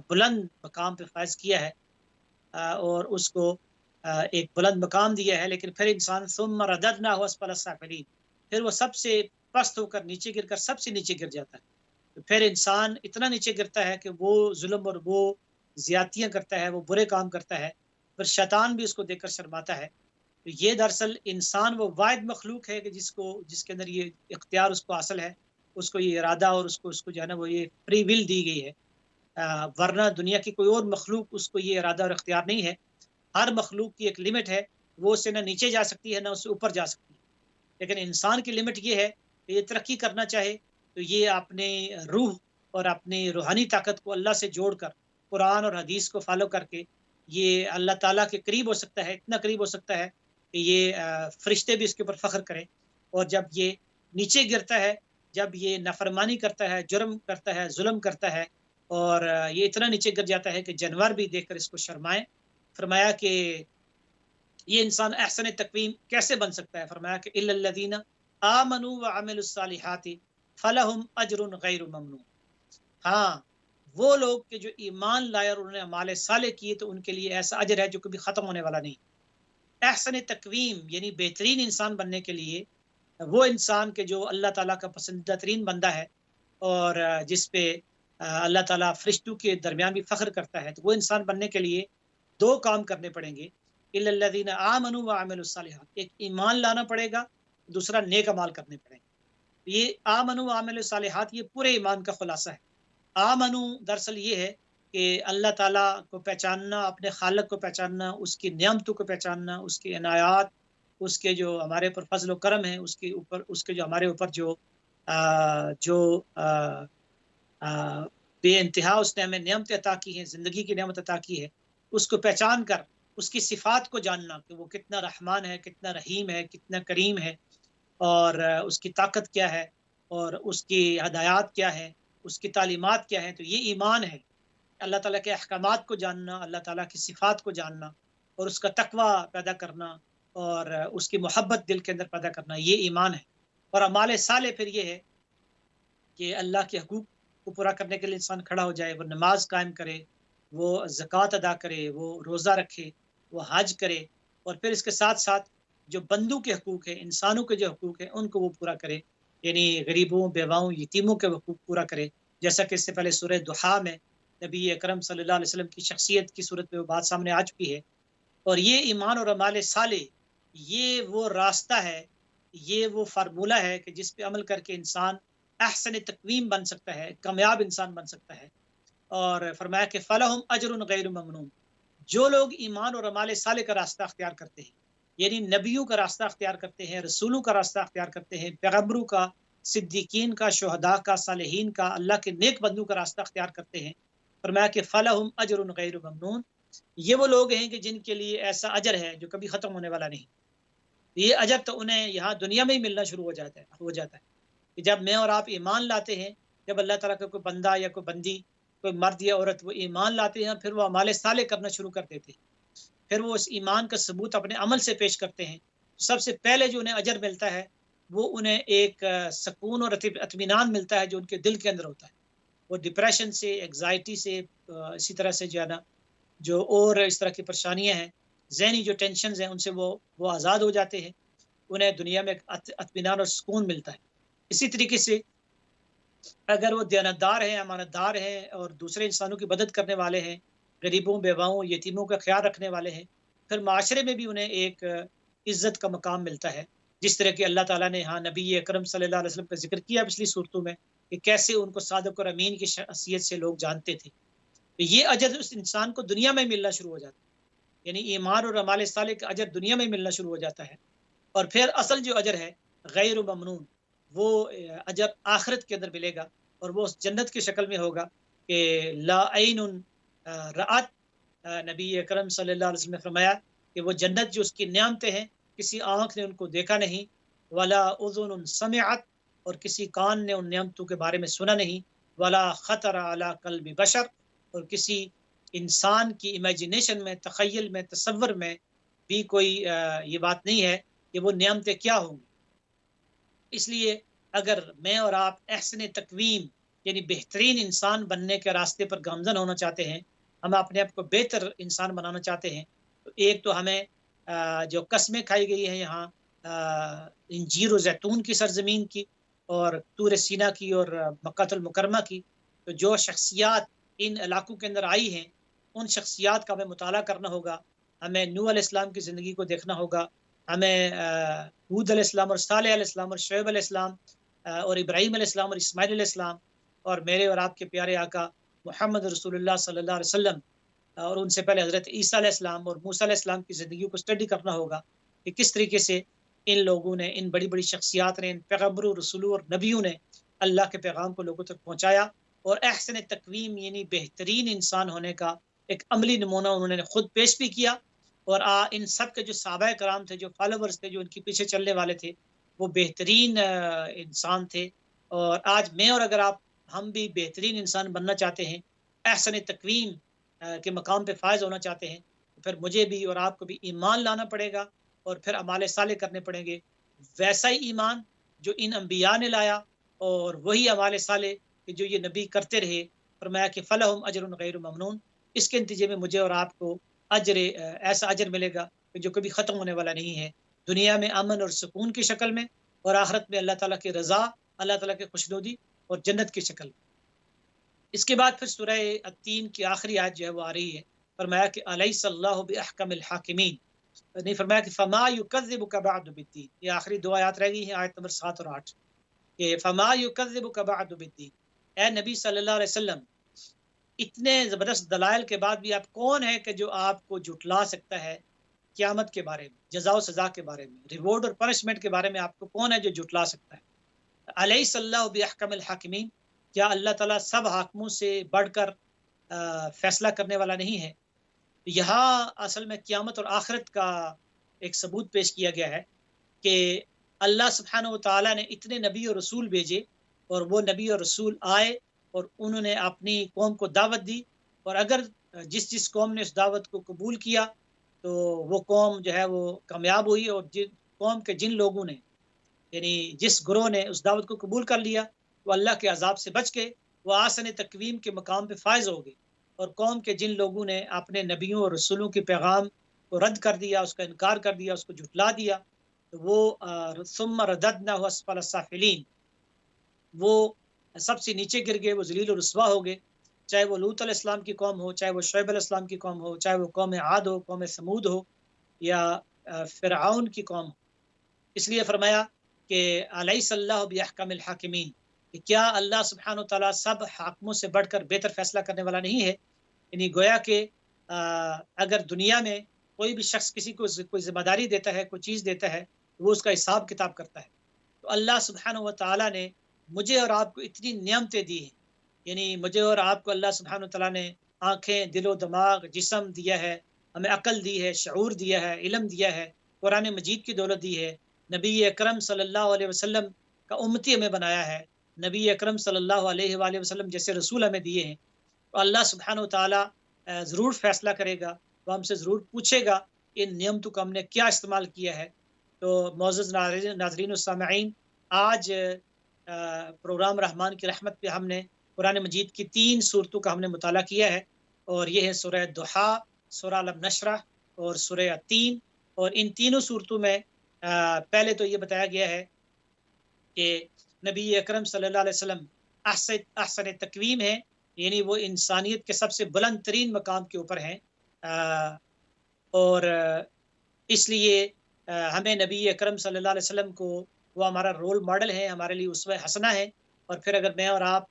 بلند مقام پہ فائز کیا ہے اور اس کو ایک بلند مقام دیا ہے. لیکن پھر انسان ثم رددناہ اسفل السافلین، پھر وہ سب سے پست ہو کر نیچے گر کر سب سے نیچے گر جاتا ہے. تو پھر انسان اتنا نیچے گرتا ہے کہ وہ ظلم اور وہ زیادتیاں کرتا ہے، وہ برے کام کرتا ہے، پھر شیطان بھی اس کو دیکھ کر شرماتا ہے. تو یہ دراصل انسان وہ واحد مخلوق ہے کہ جس کے اندر یہ اختیار اس کو حاصل ہے، اس کو یہ ارادہ اور اس کو جو ہے نا وہ یہ فری ول دی گئی ہے. ورنہ دنیا کی کوئی اور مخلوق اس کو یہ ارادہ اور اختیار نہیں ہے. ہر مخلوق کی ایک لمٹ ہے، وہ اس سے نہ نیچے جا سکتی ہے نہ اس سے اوپر جا سکتی ہے. لیکن انسان کی لمٹ یہ ہے کہ یہ ترقی کرنا چاہے تو یہ اپنے روح اور اپنی روحانی طاقت کو اللہ سے جوڑ کر قرآن اور حدیث کو فالو کر کے یہ اللہ تعالیٰ کے قریب ہو سکتا ہے. اتنا قریب ہو سکتا ہے کہ یہ فرشتے بھی اس کے اوپر فخر کریں. اور جب یہ نیچے گرتا ہے، جب یہ نافرمانی کرتا ہے، جرم کرتا ہے، ظلم کرتا ہے اور یہ اتنا نیچے گر جاتا ہے کہ جانور بھی دیکھ کر اس کو شرمائیں. فرمایا کہ یہ انسان احسن تقویم کیسے بن سکتا ہے؟ فرمایا کہ الا الذین آمنوا وعملوا الصالحات فلہم اجر غیر ممنون. ہاں وہ لوگ کہ جو ایمان لائے اور انہوں نے اعمال صالح کیے تو ان کے لیے ایسا اجر ہے جو کبھی ختم ہونے والا نہیں. احسن تقویم یعنی بہترین انسان بننے کے لیے وہ انسان کے جو اللہ تعالیٰ کا پسندیدہ ترین بندہ ہے اور جس پہ اللہ تعالیٰ فرشتوں کے درمیان بھی فخر کرتا ہے، تو وہ انسان بننے کے لیے دو کام کرنے پڑیں گے. الا الذین آمنوا وعملوا الصالحات، ایک ایمان لانا پڑے گا، دوسرا نیک اعمال کرنے پڑیں گے. یہ آمنوا وعملوا الصالحات یہ پورے ایمان کا خلاصہ ہے. آمنو دراصل یہ ہے کہ اللہ تعالیٰ کو پہچاننا، اپنے خالق کو پہچاننا، اس کی نعمتوں کو پہچاننا، اس کی عنایات، اس کے جو ہمارے اوپر فضل و کرم ہے، اس کے جو ہمارے اوپر جو بے انتہا اس نے ہمیں نعمت عطا کی ہے، زندگی کی نعمت عطا کی ہے، اس کو پہچان کر اس کی صفات کو جاننا کہ وہ کتنا رحمان ہے، کتنا رحیم ہے، کتنا کریم ہے، اور اس کی طاقت کیا ہے، اور اس کی ہدایات کیا ہے، اس کی تعلیمات کیا ہیں، تو یہ ایمان ہے۔ اللہ تعالیٰ کے احکامات کو جاننا، اللہ تعالیٰ کی صفات کو جاننا، اور اس کا تقوی پیدا کرنا، اور اس کی محبت دل کے اندر پیدا کرنا، یہ ایمان ہے۔ اور اعمال صالح پھر یہ ہے کہ اللہ کے حقوق کو پورا کرنے کے لیے انسان کھڑا ہو جائے، وہ نماز قائم کرے، وہ زکوٰۃ ادا کرے، وہ روزہ رکھے، وہ حج کرے، اور پھر اس کے ساتھ ساتھ جو بندوں کے حقوق ہیں، انسانوں کے جو حقوق ہیں، ان کو وہ پورا کرے، یعنی غریبوں، بیواؤں، یتیموں کے حقوق پورا کرے، جیسا کہ اس سے پہلے سورہ دحا میں نبی اکرم صلی اللہ علیہ وسلم کی شخصیت کی صورت میں وہ بات سامنے آ چکی ہے۔ اور یہ ایمان اور اعمال صالح، یہ وہ راستہ ہے، یہ وہ فارمولہ ہے کہ جس پہ عمل کر کے انسان احسن تقویم بن سکتا ہے، کامیاب انسان بن سکتا ہے۔ اور فرمایا کہ فلہم اجر غیر ممنون، جو لوگ ایمان اور اعمال صالح کا راستہ اختیار کرتے ہیں، یعنی نبیوں کا راستہ اختیار کرتے ہیں، رسولوں کا راستہ اختیار کرتے ہیں، پیغمبروں کا، صدیقین کا، شہداء کا، صالحین کا، اللہ کے نیک بندوں کا راستہ اختیار کرتے ہیں، فرمایا کہ فلہم اجر غیر ممنون، یہ وہ لوگ ہیں کہ جن کے لیے ایسا اجر ہے جو کبھی ختم ہونے والا نہیں۔ یہ اجر تو انہیں یہاں دنیا میں ہی ملنا شروع ہو جاتا ہے کہ جب میں اور آپ ایمان لاتے ہیں، جب اللہ تعالیٰ کا کوئی بندہ یا کوئی بندی، کوئی مرد یا عورت وہ ایمان لاتے ہیں، پھر وہ اعمال صالح کرنا شروع کر دیتے ہیں، پھر وہ اس ایمان کا ثبوت اپنے عمل سے پیش کرتے ہیں، سب سے پہلے جو انہیں اجر ملتا ہے وہ انہیں ایک سکون اور اطمینان ملتا ہے جو ان کے دل کے اندر ہوتا ہے۔ وہ ڈپریشن سے، ایگزائٹی سے، اسی طرح سے جو ہے نا جو اور اس طرح کی پریشانیاں ہیں، ذہنی جو ٹینشنز ہیں، ان سے وہ آزاد ہو جاتے ہیں، انہیں دنیا میں اطمینان اور سکون ملتا ہے۔ اسی طریقے سے اگر وہ دیانتدار ہیں، امانت دار ہیں، اور دوسرے انسانوں کی مدد کرنے والے ہیں، غریبوں، بیواؤں، یتیموں کا خیال رکھنے والے ہیں، پھر معاشرے میں بھی انہیں ایک عزت کا مقام ملتا ہے، جس طرح کہ اللہ تعالیٰ نے نبی اکرم صلی اللہ علیہ وسلم کا ذکر کیا پچھلی صورتوں میں کہ کیسے ان کو صادق اور امین کی شخصیت سے لوگ جانتے تھے۔ تو یہ اجر اس انسان کو دنیا میں ملنا شروع ہو جاتا ہے، یعنی ایمان اور اعمال صالح کا اجر دنیا میں ملنا شروع ہو جاتا ہے۔ اور پھر اصل جو اجر ہے غیر ممنون، وہ اجر آخرت کے اندر ملے گا، اور وہ اس جنت کی شکل میں ہوگا کہ لا عین رأت، نبی اکرم صلی اللہ علیہ وسلم نے فرمایا کہ وہ جنت جو اس کی نعمتیں ہیں، کسی آنکھ نے ان کو دیکھا نہیں، ولا اذن سمعت، اور کسی کان نے ان نعمتوں کے بارے میں سنا نہیں، ولا خطر علی قلب بشر، اور کسی انسان کی امیجنیشن میں، تخیل میں، تصور میں بھی کوئی یہ بات نہیں ہے کہ وہ نعمتیں کیا ہوں گی۔ اس لیے اگر میں اور آپ احسن تقویم یعنی بہترین انسان بننے کے راستے پر گامزن ہونا چاہتے ہیں، ہم اپنے آپ کو بہتر انسان بنانا چاہتے ہیں، تو ایک تو ہمیں جو قسمیں کھائی گئی ہیں یہاں انجیر و زیتون کی سرزمین کی، اور طور سینا کی، اور مکہ المکرمہ کی، تو جو شخصیات ان علاقوں کے اندر آئی ہیں، ان شخصیات کا ہمیں مطالعہ کرنا ہوگا، ہمیں نوح علیہ السلام کی زندگی کو دیکھنا ہوگا، ہمیں ہود علیہ السلام اور صالح علیہ السلام اور شعیب علیہ السلام اور ابراہیم علیہ السلام اور اسماعیل علیہ السلام، اور میرے اور آپ کے پیارے آقا محمد رسول اللہ صلی اللہ علیہ وسلم، اور ان سے پہلے حضرت عیسیٰ علیہ السلام اور موسیٰ علیہ السلام کی زندگیوں کو اسٹڈی کرنا ہوگا کہ کس طریقے سے ان لوگوں نے، ان بڑی بڑی شخصیات نے، ان پیغمبروں، رسولوں اور نبیوں نے اللہ کے پیغام کو لوگوں تک پہنچایا، اور احسن تقویم یعنی بہترین انسان ہونے کا ایک عملی نمونہ انہوں نے خود پیش بھی کیا۔ اور ان سب کے جو صحابہ کرام تھے، جو فالوورز تھے، جو ان کے پیچھے چلنے والے تھے، وہ بہترین انسان تھے۔ اور آج میں اور اگر آپ، ہم بھی بہترین انسان بننا چاہتے ہیں، احسن تقویم کے مقام پہ فائز ہونا چاہتے ہیں، تو پھر مجھے بھی اور آپ کو بھی ایمان لانا پڑے گا، اور پھر اعمال صالح کرنے پڑیں گے، ویسا ہی ایمان جو ان انبیاء نے لایا، اور وہی اعمال صالح کہ جو یہ نبی کرتے رہے۔ فرمایا کہ فلہم اجر غیر ممنون، اس کے نتیجے میں مجھے اور آپ کو اجر، ایسا اجر ملے گا کہ جو کبھی ختم ہونے والا نہیں ہے، دنیا میں امن اور سکون کی شکل میں، اور آخرت میں اللہ تعالیٰ کی رضا، اللہ تعالیٰ کی خوشنودی اور جنت کی شکل میں۔ اس کے بعد پھر سورہ التین کی آخری آیت جو ہے وہ آ رہی ہے، فرمایا کہ الیس اللہ باحکم الحاکمین، نہیں فرمایا کہ فما یکذبک بعد بالدین، یہ آخری دو آیات رہ گئی ہیں، آیت نمبر 7 اور 8، کہ فما یکذبک بعد بالدین، اے نبی صلی اللہ علیہ وسلم، اتنے زبردست دلائل کے بعد بھی آپ کون ہے کہ جو آپ کو جھٹلا سکتا ہے قیامت کے بارے میں، جزا و سزا کے بارے میں، ریوارڈ اور پنشمنٹ کے بارے میں آپ کو کون ہے جو جھٹلا سکتا ہے؟ الیس اللہ باحکم الحاکمین، کیا اللہ تعالیٰ سب حاکموں سے بڑھ کر فیصلہ کرنے والا نہیں ہے؟ یہاں اصل میں قیامت اور آخرت کا ایک ثبوت پیش کیا گیا ہے کہ اللہ سبحانہ و تعالیٰ نے اتنے نبی اور رسول بھیجے، اور وہ نبی اور رسول آئے اور انہوں نے اپنی قوم کو دعوت دی، اور اگر جس قوم نے اس دعوت کو قبول کیا تو وہ قوم جو ہے وہ کامیاب ہوئی، اور قوم کے جن لوگوں نے، یعنی جس گروہ نے اس دعوت کو قبول کر لیا، وہ اللہ کے عذاب سے بچ کے وہ آسن تقویم کے مقام پہ فائز ہو گئے، اور قوم کے جن لوگوں نے اپنے نبیوں اور رسولوں کے پیغام کو رد کر دیا، اس کا انکار کر دیا، اس کو جھٹلا دیا، تو وہ ثم رددنہ اسفل السافلین، وہ سب سے نیچے گر گئے، وہ ذلیل و رسوا ہو گئے، چاہے وہ لوط علیہ السلام کی قوم ہو، چاہے وہ شعیب علیہ السلام کی قوم ہو، چاہے وہ قوم عاد ہو، قوم سمود ہو، یا فرعون کی قوم ہو۔ اس لیے فرمایا کہ الیس اللہ باحکم الحاکمین، کہ کیا اللہ سبحانہ و تعالیٰ سب حاکموں سے بڑھ کر بہتر فیصلہ کرنے والا نہیں ہے؟ یعنی گویا کہ اگر دنیا میں کوئی بھی شخص کسی کو کوئی ذمہ داری دیتا ہے، کوئی چیز دیتا ہے، تو وہ اس کا حساب کتاب کرتا ہے۔ تو اللہ سبحانہ و تعالیٰ نے مجھے اور آپ کو اتنی نعمتیں دی ہیں، یعنی مجھے اور آپ کو اللہ سبحانہ و تعالیٰ نے آنکھیں، دل و دماغ، جسم دیا ہے، ہمیں عقل دی ہے، شعور دیا ہے، علم دیا ہے، قرآن مجید کی دولت دی ہے، نبی اکرم صلی اللہ علیہ وسلم کا امتی ہمیں بنایا ہے، نبی اکرم صلی اللہ علیہ وآلہ وسلم جیسے رسول ہمیں دیے ہیں۔ تو اللہ سبحانہ و تعالیٰ ضرور فیصلہ کرے گا، وہ ہم سے ضرور پوچھے گا ان نعمتوں کا ہم نے کیا استعمال کیا ہے۔ تو معزز ناظرین و سامعین، آج پروگرام رحمان کی رحمت پہ ہم نے قرآن مجید کی 3 صورتوں کا ہم نے مطالعہ کیا ہے، اور یہ ہے سورہ دحا، سورہ الم نشرح اور سورہ التین۔ اور ان تینوں صورتوں میں پہلے تو یہ بتایا گیا ہے کہ نبی اکرم صلی اللہ علیہ وسلم احسن تقویم ہے، یعنی وہ انسانیت کے سب سے بلند ترین مقام کے اوپر ہیں، اور اس لیے ہمیں نبی اکرم صلی اللہ علیہ وسلم کو وہ ہمارا رول ماڈل ہے، ہمارے لیے اسوہ حسنہ ہے۔ اور پھر اگر میں اور آپ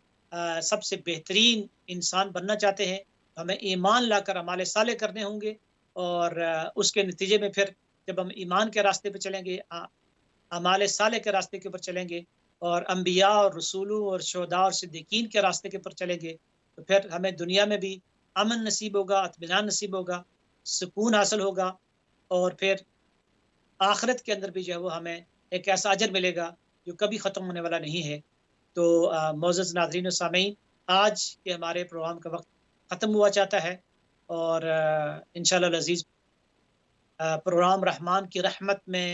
سب سے بہترین انسان بننا چاہتے ہیں تو ہمیں ایمان لا کر اعمال صالح کرنے ہوں گے، اور اس کے نتیجے میں پھر جب ہم ایمان کے راستے پہ چلیں گے، اعمال صالح کے راستے کے اوپر چلیں گے، اور انبیاء اور رسولوں اور شہداء اور صدیقین کے راستے کے اوپر چلیں گے، تو پھر ہمیں دنیا میں بھی امن نصیب ہوگا، اطمینان نصیب ہوگا، سکون حاصل ہوگا، اور پھر آخرت کے اندر بھی جو ہے وہ ہمیں ایک ایسا اجر ملے گا جو کبھی ختم ہونے والا نہیں ہے۔ تو معزز ناظرین و سامعین، آج کے ہمارے پروگرام کا وقت ختم ہوا چاہتا ہے، اور انشاءاللہ العزیز پروگرام رحمان کی رحمت میں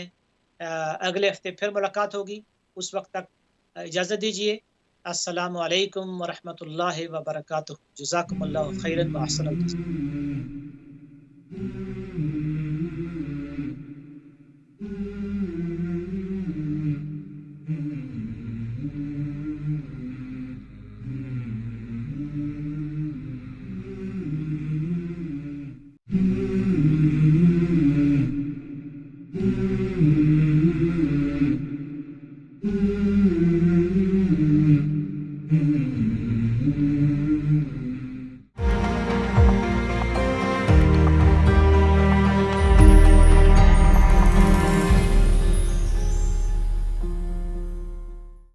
اگلے ہفتے پھر ملاقات ہوگی۔ اس وقت تک اجازت دیجیے۔ السلام علیکم ورحمۃ اللہ وبرکاتہ۔ جزاکم اللہ خیرا و احسن الجزاء۔